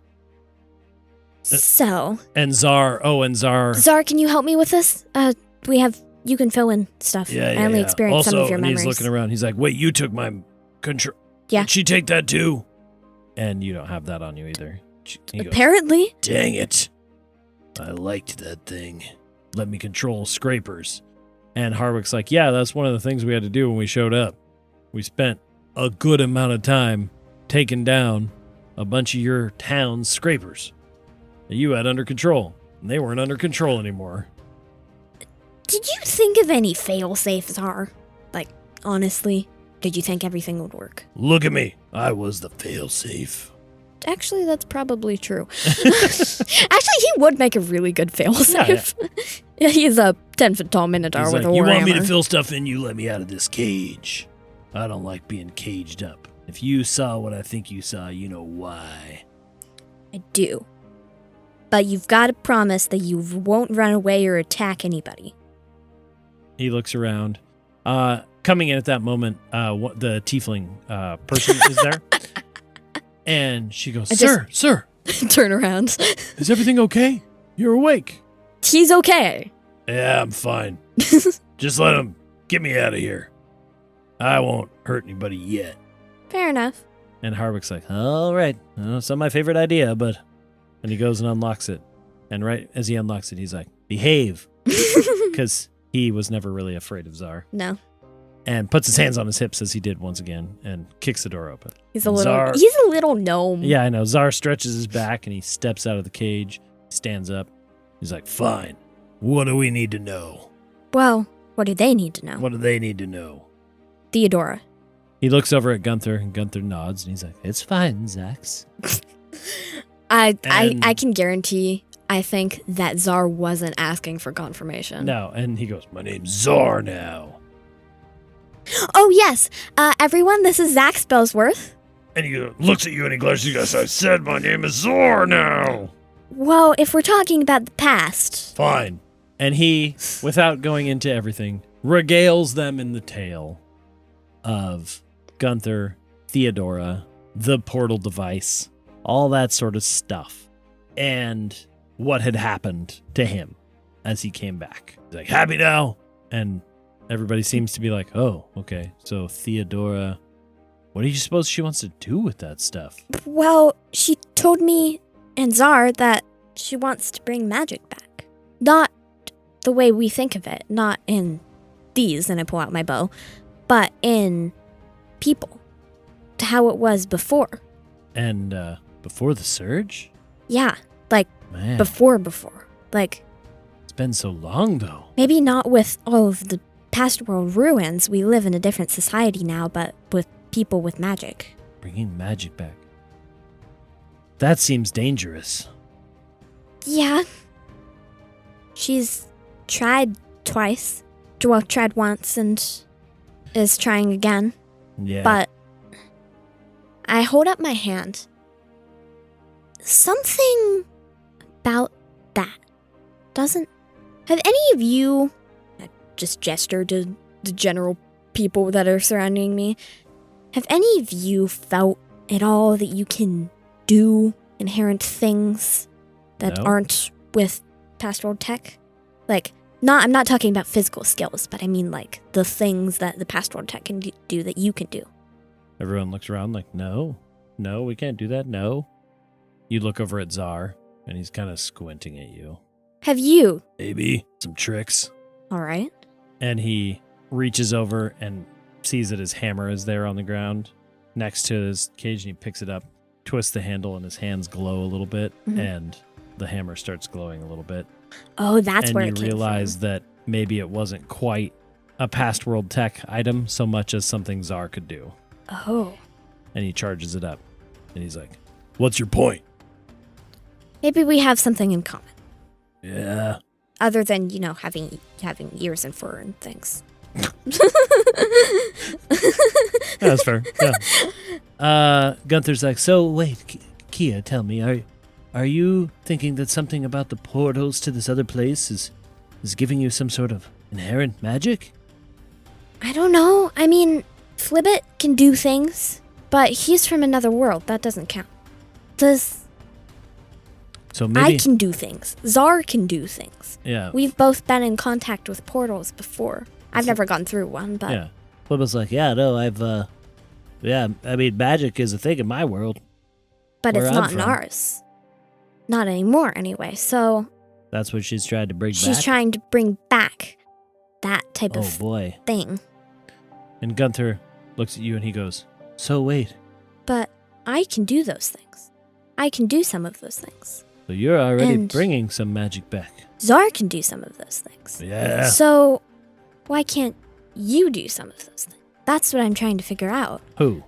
So, And Zarr. Zarr, can you help me with this? You can fill in stuff. Yeah, I only experienced also, some of your and memories. he's looking around. He's like, "Wait, you took my control? Yeah. Did she take that too?" And you don't have that on you either. He goes, Apparently. "Dang it! I liked that thing. Let me control scrapers." And Harwick's like, "Yeah, that's one of the things we had to do when we showed up. We spent a good amount of time taking down a bunch of your town's scrapers that you had under control. And they weren't under control anymore." Did you think of any fail-safes, Zarr? Honestly, did you think everything would work? "Look at me. I was the failsafe." Actually, that's probably true. Actually, he would make a really good fail-safe. Yeah, he's a 10-foot-tall Minotaur He's with like, a "You warhammer. want me to fill stuff in? You let me out of this cage. I don't like being caged up. If you saw what I think you saw, you know why." I do. But you've got to promise that you won't run away or attack anybody. He looks around. Coming in at that moment, the tiefling person is there. And she goes, Sir. Turn around. Is everything okay? You're awake. He's okay. Yeah, I'm fine. Just let him get me out of here. I won't hurt anybody yet. Fair enough. And Harwick's like, all right. It's not my favorite idea, but... And he goes and unlocks it. And right as he unlocks it, he's like, behave. Because he was never really afraid of Zarr. No. And puts his hands on his hips as he did once again and kicks the door open. He's a little gnome. Yeah, I know. Zarr stretches his back and he steps out of the cage, stands up. He's like, fine. What do we need to know? Well, what do they need to know? What do they need to know? Theodora. He looks over at Gunther and Gunther nods and he's like, it's fine, Zax. I can guarantee, I think that Zarr wasn't asking for confirmation. No, and he goes, my name's Zarr now. Oh, yes. Everyone, this is Zach Spellsworth. And he looks at you and he glares at you guys. I said my name is Zarr now. Well, if we're talking about the past. Fine. And he, without going into everything, regales them in the tale of Gunther, Theodora, the portal device, all that sort of stuff, and what had happened to him as he came back. He's like, happy now? And everybody seems to be like, oh, okay. So Theodora, what do you suppose she wants to do with that stuff? Well, she told me and Zarr that she wants to bring magic back. Not the way we think of it, not in these, and I pull out my bow, but in people, to how it was before. And before the surge? Yeah, like Man, before. Like, it's been so long though. maybe not with all of the past world ruins. We live in a different society now, but with people with magic. Bringing magic back. That seems dangerous. Yeah. She's tried twice. Well, tried once and is trying again. Yeah. But I hold up my hand. Something about that doesn't... Have any of you... I just gesture to the general people that are surrounding me. Have any of you felt at all that you can do inherent things that No. aren't with past world tech? Like, I'm not talking about physical skills, but I mean like the things that the past world tech can do that you can do. Everyone looks around like, no, we can't do that, no. You look over at Zarr, and he's kind of squinting at you. Have you? Maybe some tricks. All right. And he reaches over and sees that his hammer is there on the ground next to his cage, and he picks it up, twists the handle, and his hands glow a little bit, and the hammer starts glowing a little bit. Oh, that's and where you it came realize from. that maybe it wasn't quite a past world tech item so much as something Zarr could do. Oh. And he charges it up. And he's like, what's your point? Maybe we have something in common. Yeah. Other than, having ears and fur and things. That's fair. Yeah. Gunther's like, so wait, Kia, tell me, are you thinking that something about the portals to this other place is giving you some sort of inherent magic? I don't know. I mean, Flibbit can do things, but he's from another world. That doesn't count. So maybe I can do things. Zarr can do things. Yeah. We've both been in contact with portals before. I've never gone through one, but... Yeah. Flibba's like, yeah, no, I mean, magic is a thing in my world. But where it's I'm not in from. ours. Not anymore, anyway. So That's what she's trying to bring she's back. trying to bring back that type Oh, of boy. thing. And Gunther looks at you and he goes, so wait, But I can do those things. I can do some of those things. so you're already And- bringing some magic back. Zarr can do some of those things. Yeah. So why can't you do some of those things? That's what I'm trying to figure out. Who?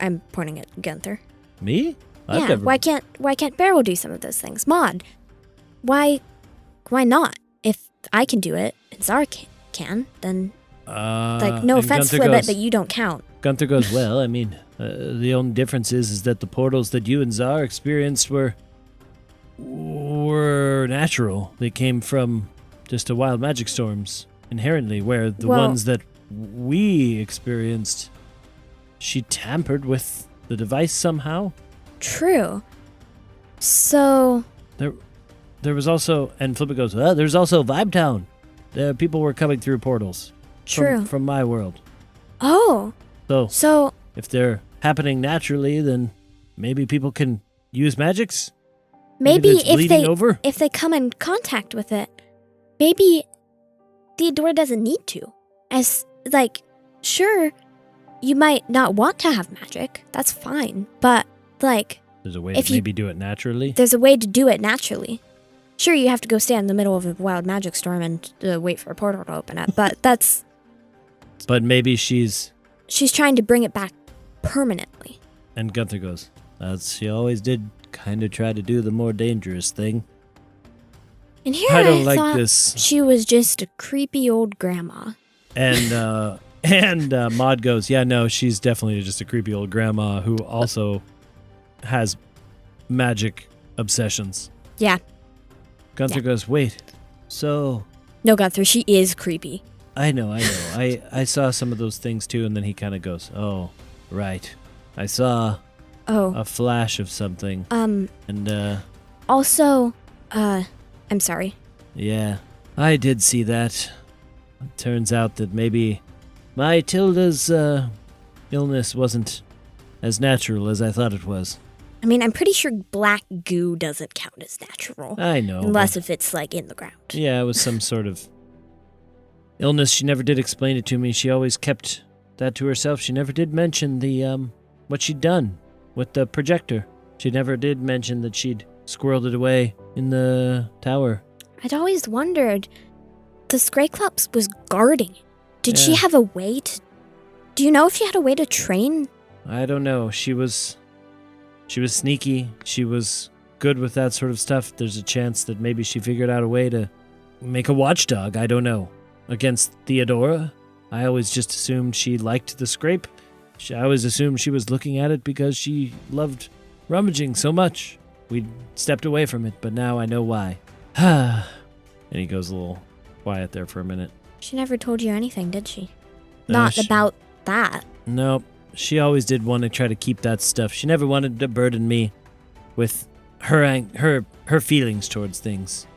I'm pointing at Gunther. Me? I've Yeah, never- why can't Beryl do some of those things? Maud, why not? If I can do it and Zarr can, then no and offense, Gunther Flibbit, goes- but you don't count. Gunther goes, well, I mean, the only difference is that the portals that you and Zarr experienced were natural. They came from just a wild magic storms inherently, where the Well- ones that we experienced, she tampered with the device somehow. True, So, There was also, and Flippet goes, there's also Vibe Town. People were coming through portals. true. From my world. Oh, So, if they're happening naturally, then maybe people can use magics? maybe that's bleeding over? if they come in contact with it, maybe Theodora doesn't need to. As, like, sure, you might not want to have magic. That's fine. But, like, There's a way if to maybe do it naturally? there's a way to do it naturally. Sure, you have to go stand in the middle of a wild magic storm and wait for a portal to open up. But that's... But maybe she's... She's trying to bring it back permanently. And Gunther goes, she always did kind of try to do the more dangerous thing. And here I don't like thought this. she was just a creepy old grandma. And Maud goes, yeah, no, she's definitely just a creepy old grandma who also has magic obsessions. Yeah. Gunther goes, wait, so... No, Gunther, she is creepy. I know. I saw some of those things too, and then he kind of goes, oh, right. I saw a flash of something. And, Also, I'm sorry. yeah, I did see that. It turns out that maybe my Tilda's, illness wasn't as natural as I thought it was. I mean, I'm pretty sure black goo doesn't count as natural. I know. Unless if it's, like, in the ground. Yeah, it was some sort of illness. She never did explain it to me. She always kept that to herself. She never did mention the, what she'd done with the projector. She never did mention that she'd squirreled it away in the tower. I'd always wondered, the Scrayclops was guarding it. Did she Yeah. have a way to... Do you know if she had a way to train? I don't know. She was sneaky. She was good with that sort of stuff. There's a chance that maybe she figured out a way to make a watchdog. I don't know. Against Theodora. I always just assumed she liked the scrape. I always assumed she was looking at it because she loved rummaging so much. We stepped away from it, but now I know why. And he goes a little quiet there for a minute. She never told you anything, did she? No, Not about that. Nope. She always did want to try to keep that stuff. She never wanted to burden me with her feelings towards things.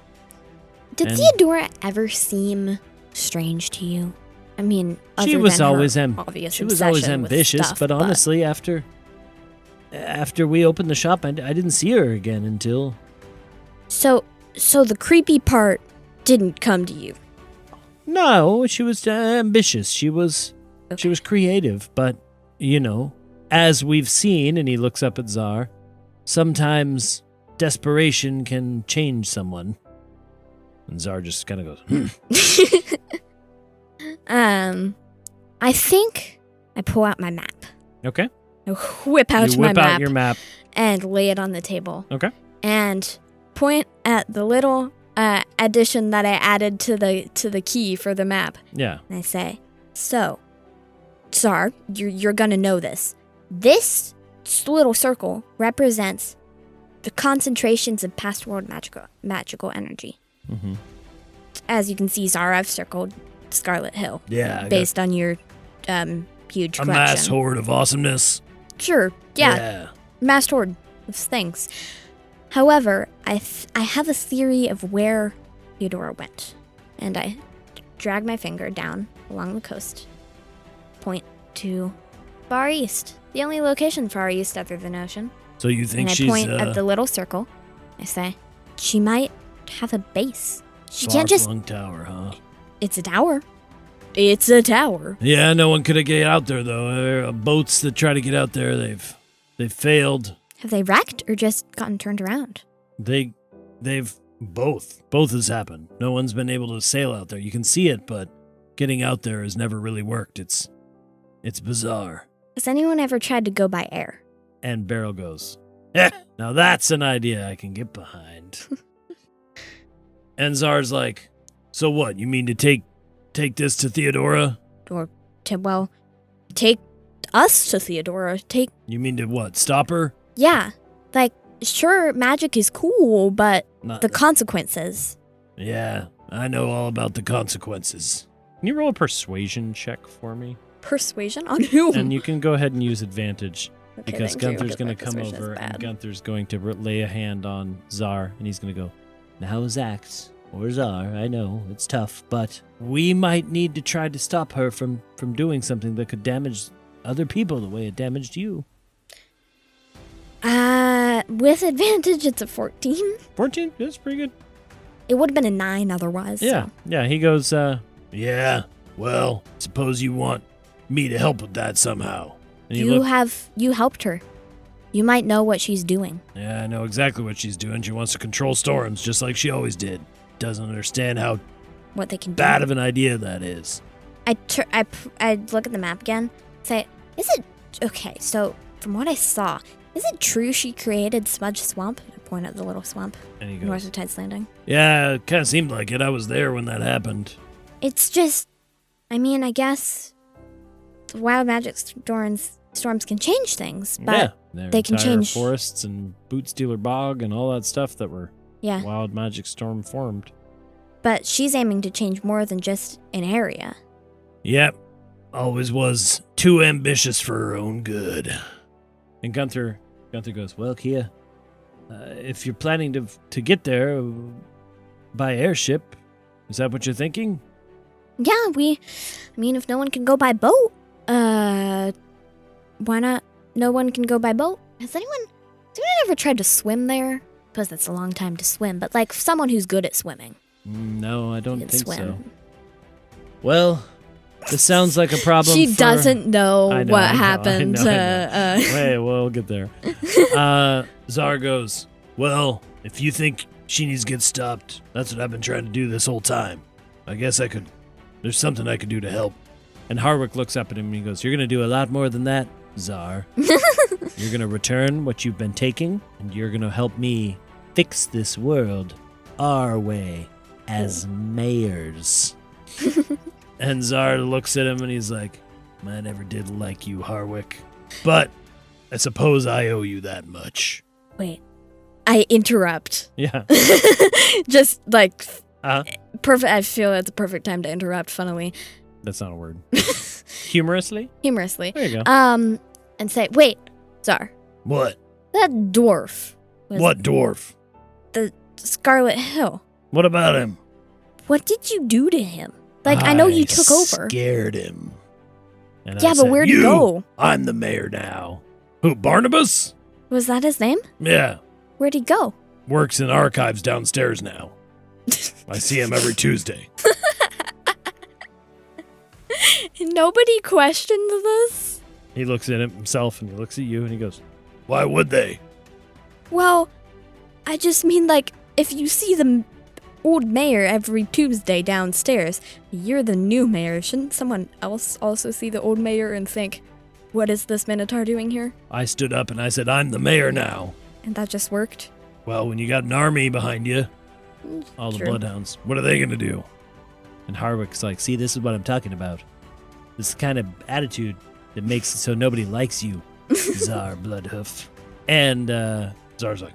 Did And- Theodora ever seem strange to you? I mean, She other was than her always obvious she was always obsession with ambitious, stuff, but honestly, after we opened the shop, I didn't see her again until... So the creepy part didn't come to you. No, she was ambitious. She was creative, but, you know, as we've seen, and he looks up at Zarr, sometimes desperation can change someone. And Zarr just kind of goes, I think I pull out my map. Okay. I whip out You my whip map out your map. and lay it on the table. Okay. And point at the little addition that I added to the key for the map. Yeah. And I say, so, Zarr, you're gonna know this. This little circle represents the concentrations of past world magical energy. Mm-hmm. As you can see, Zarr, I've circled Scarlet Hill. Yeah. Based on your huge a collection. mass horde of awesomeness. Sure, yeah. Mass horde of things. However, I have a theory of where Theodora went. And I drag my finger down along the coast. Point to Far East. The only location far east other than ocean. So you think And I she's point at the little circle. I say, she might have a base. She can't just... far-flung tower, huh? It's a tower. It's a tower. Yeah, no one could get out there though. There are boats that try to get out there. They've failed. Have they wrecked or just gotten turned around? They've both. Both has happened. No one's been able to sail out there. You can see it, but getting out there has never really worked. It's bizarre. Has anyone ever tried to go by air? And Beryl goes, now that's an idea I can get behind. And Zar's like, so what? You mean to take this to Theodora? Or take us to Theodora. You mean to what? Stop her? Yeah. Like, sure, magic is cool, but Not- the consequences. Yeah, I know all about the consequences. Can you roll a persuasion check for me? Persuasion on who? And you can go ahead and use advantage. Okay, because thank you, Gunther's going my to come persuasion is over and bad. Gunther's going to lay a hand on Zarr and he's going to go, now Zax or Zarr, I know it's tough, but we might need to try to stop her from doing something that could damage other people the way it damaged you. With advantage, it's a 14. 14, that's pretty good. It would have been a 9 otherwise. Yeah, So. yeah. He goes, Yeah, well, suppose you want me to help with that somehow. and he You helped her. You might know what she's doing. Yeah, I know exactly what she's doing. She wants to control storms just like she always did. Doesn't understand how What they can do. bad of an idea that is. I look at the map again. Say, is it okay? So from what I saw, is it true she created Smudge Swamp? I point at the little swamp and he north goes, of Tide's Landing. Yeah, it kind of seemed like it. I was there when that happened. It's just, I mean, I guess the wild magic storms can change things, but yeah, their they can entire change- forests and Boot Stealer Bog and all that stuff that were yeah. wild magic storm formed. But she's aiming to change more than just an area. Yep, always was too ambitious for her own good. And Gunther goes, well, Kia, if you're planning to get there by airship, is that what you're thinking? Yeah, I mean, if no one can go by boat, why not? No one can go by boat. Has anyone ever tried to swim there? Suppose that's a long time to swim, but like someone who's good at swimming. No, I don't can think swim. so. Well, this sounds like a problem. She doesn't know I know, what I know, happened. I know. Wait, we'll get there. Zarr goes, well, if you think she needs to get stopped, that's what I've been trying to do this whole time. I guess there's something I could do to help. And Harwick looks up at him and he goes, you're going to do a lot more than that, Zarr. You're going to return what you've been taking, and you're going to help me fix this world our way as mayors. And Zarr looks at him and he's like, I never did like you, Harwick. But I suppose I owe you that much. Wait, I interrupt. Yeah. Just like Uh-huh. perfect. I feel it's a perfect time to interrupt. Funnily, That's not a word. Humorously? humorously. There you go. And say, wait, Zarr, What? that dwarf. Was What dwarf? The Scarlet Hill. What about him? What did you do to him? Like, I know you took over. Scared him. And Yeah, I but said, where'd he "You, go? I'm the mayor now. Who, Barnabas? Was that his name? Yeah. Where'd he go? Works in archives downstairs now. I see him every Tuesday. Nobody questions this? He looks at himself and he looks at you and he goes, Why would they? Well, I just mean, like, if you see the old mayor every Tuesday downstairs, you're the new mayor. Shouldn't someone else also see the old mayor and think, what is this Minotaur doing here? I stood up and I said, I'm the mayor now. And that just worked? Well, when you got an army behind you, all the True. bloodhounds. what are they going to do? And Harwick's like, see, this is what I'm talking about. This kind of attitude that makes it so nobody likes you, Zarr Bloodhoof. And Zar's like,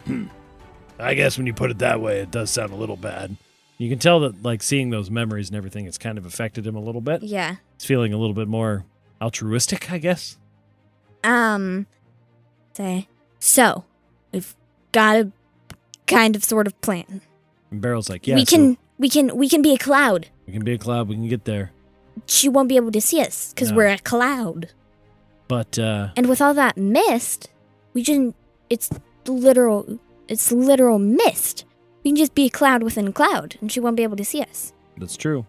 I guess when you put it that way, it does sound a little bad. you can tell that, like, seeing those memories and everything, it's kind of affected him a little bit. Yeah. He's feeling a little bit more altruistic, I guess. Say, so, we've got a kind of sort of plan. And Barrel's like, yeah, we can be a cloud. we can be a cloud, we can get there. She won't be able to see us because No. we're a cloud. But, And with all that mist, it's literal mist. We can just be a cloud within a cloud, and she won't be able to see us. that's true.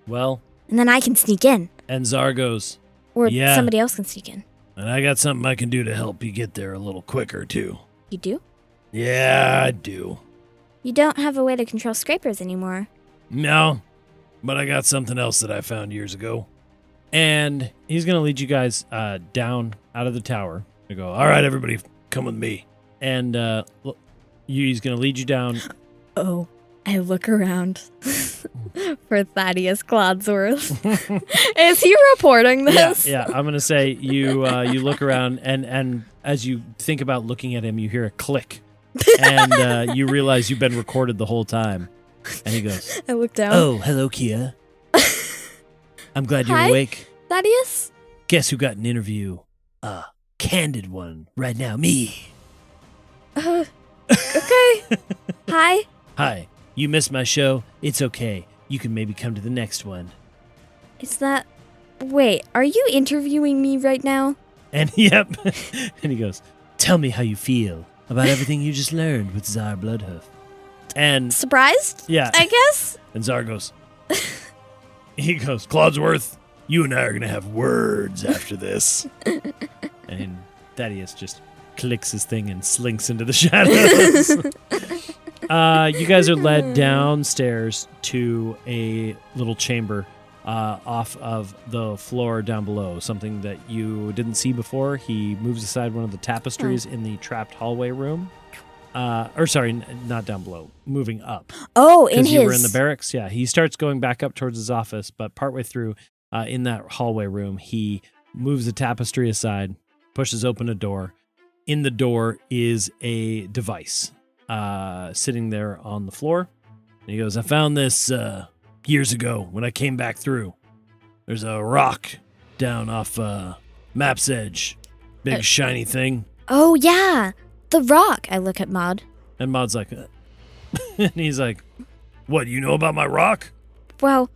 Well, And then I can sneak in, and Zarr goes, or Yeah. somebody else can sneak in. And I got something I can do to help you get there a little quicker, too. You do? Yeah, I do. You don't have a way to control scrapers anymore. No, but I got something else that I found years ago. and he's going to lead you guys down out of the tower. I go, all right, everybody, come with me. And he's going to lead you down. Oh, I look around for Thaddeus Clodsworth. Is he reporting this? Yeah, I'm going to say you look around, and as you think about looking at him, you hear a click. And you realize you've been recorded the whole time. And he goes, I look down. Oh, hello, Kia. I'm glad you're Hi? awake. Thaddeus? Guess who got an interview? candid one right now. Me. Okay. Hi. Hi. You missed my show. It's okay. You can maybe come to the next one. Is that... Wait, are you interviewing me right now? And yep. And he goes, tell me how you feel about everything you just learned with Zarr Bloodhoof. And Surprised? yeah. I guess? And Zarr goes, he goes, Clodsworth, you and I are going to have words after this. And Thaddeus just clicks his thing and slinks into the shadows. You guys are led downstairs to a little chamber off of the floor down below, something that you didn't see before. He moves aside one of the tapestries in the trapped hallway room. Not down below, moving up. Oh, in his... Because you were in the barracks? Yeah, he starts going back up towards his office, but partway through in that hallway room, he moves the tapestry aside, pushes open a door. In the door is a device sitting there on the floor. And he goes, I found this years ago when I came back through. There's a rock down off Map's Edge. Big shiny thing. Oh, yeah. The rock. I look at Maud. And Maud's like, and he's like, what, you know about my rock? Well,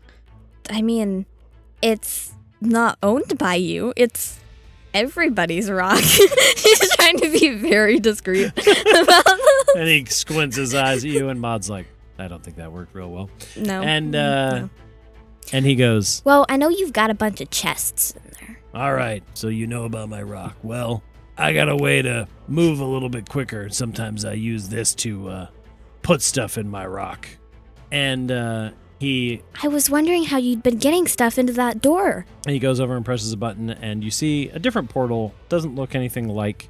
I mean, it's not owned by you. It's everybody's rock. He's trying to be very discreet about this. And he squints his eyes at you, and Maud's like, I don't think that worked real well. No. And No. and he goes, Well, I know you've got a bunch of chests in there. all right, so you know about my rock. Well, I got a way to move a little bit quicker. Sometimes I use this to put stuff in my rock. And he I was wondering how you'd been getting stuff into that door. goes over and presses a button, and you see a different portal. Doesn't look anything like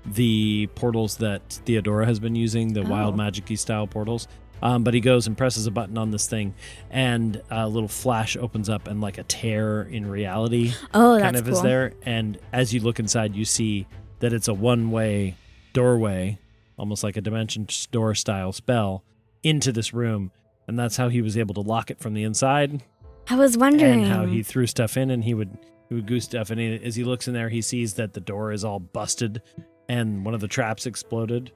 the portals that Theodora has been using, the wild magic-y style portals. But he goes and presses a button on this thing, and a little flash opens up, and like a tear in reality kind of cool. is there. And as you look inside, you see that it's a one-way doorway, almost like a dimension door style spell, into this room. And that's how he was able to lock it from the inside. I was wondering. And how he threw stuff in, and he would goose stuff. And as he looks in there, he sees that the door is all busted, and one of the traps exploded.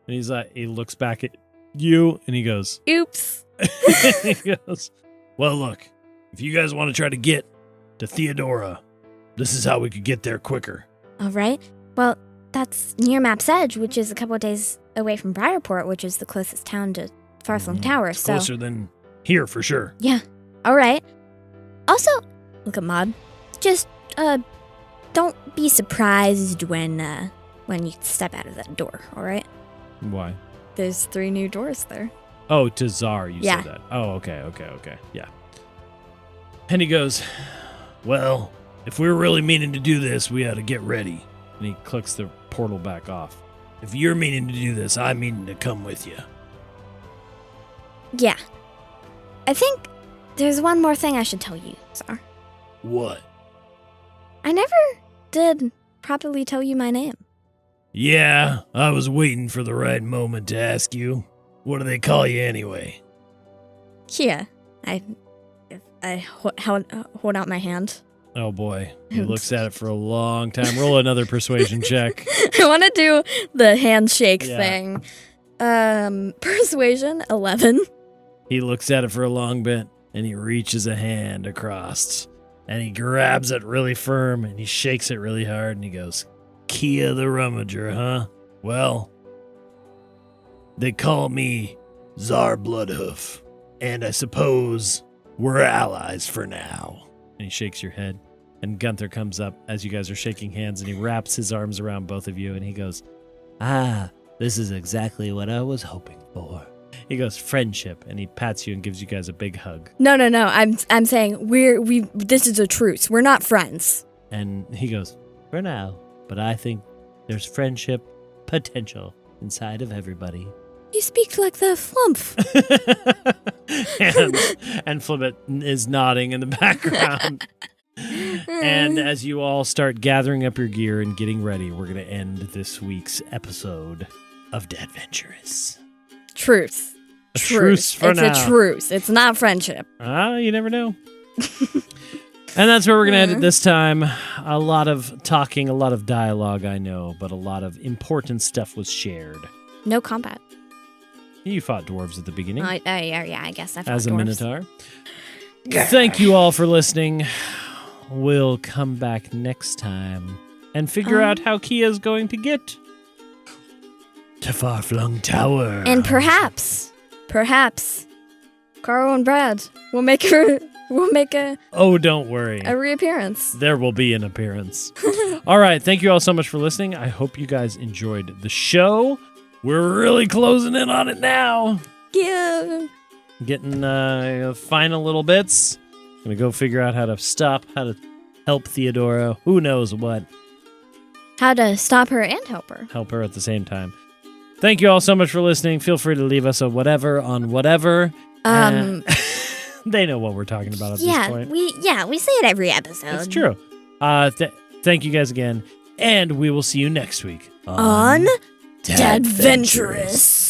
And he's like, he looks back at you, and he goes, Oops. he goes, well, look, if you guys want to try to get to Theodora, this is how we could get there quicker. All right. Well, that's near Map's Edge, which is a couple of days away from Briarport, which is the closest town to Farthling Tower. It's closer than here, for sure. Yeah. All right. Also, look at Maud. Just, don't be surprised when you step out of that door, all right? Why? There's 3 new doors there. Oh, to Zarr, you Yeah. said that. Oh, okay. Yeah. And he goes, well, if we're really meaning to do this, we ought to get ready. And he clicks the portal back off. If you're meaning to do this, I'm meaning to come with you. Yeah. I think there's one more thing I should tell you, Zarr. What? I never did properly tell you my name. Yeah, I was waiting for the right moment to ask you. What do they call you anyway? Here. I hold out my hand. Oh boy, he looks at it for a long time. Roll another persuasion check. I want to do the handshake Yeah. thing. Persuasion, 11. He looks at it for a long bit, and he reaches a hand across, and he grabs it really firm, and he shakes it really hard, and he goes, Kia the Rummager, huh? Well, they call me Zarr Bloodhoof, and I suppose we're allies for now. And he shakes your head, and Gunther comes up as you guys are shaking hands, and he wraps his arms around both of you, and he goes, this is exactly what I was hoping for. He goes, friendship, and he pats you and gives you guys a big hug. No. I'm saying this is a truce. We're not friends. And he goes, for now, but I think there's friendship potential inside of everybody. You speak like the flump. and Flibbit is nodding in the background. And as you all start gathering up your gear and getting ready, we're going to end this week's episode of Dadventurous. Truce. A truce for now. It's a truce. It's not friendship. You never know. And that's where we're going to end it this time. A lot of talking, a lot of dialogue, I know, but a lot of important stuff was shared. No combat. You fought dwarves at the beginning. Yeah, I guess I fought as a dwarves. minotaur. Thank you all for listening. We'll come back next time and figure out how Kia's going to get to Far-Flung Tower. And perhaps, Carl and Brad will make a Oh, don't worry. a reappearance. There will be an appearance. All right. Thank you all so much for listening. I hope you guys enjoyed the show. We're really closing in on it now. Yeah. Getting final little bits. Gonna go figure out how to help Theodora. Who knows what. How to stop her and help her. Help her at the same time. Thank you all so much for listening. Feel free to leave us a whatever on whatever. They know what we're talking about at this point. we say it every episode. It's true. Thank you guys again, and we will see you next week on Dadventurous.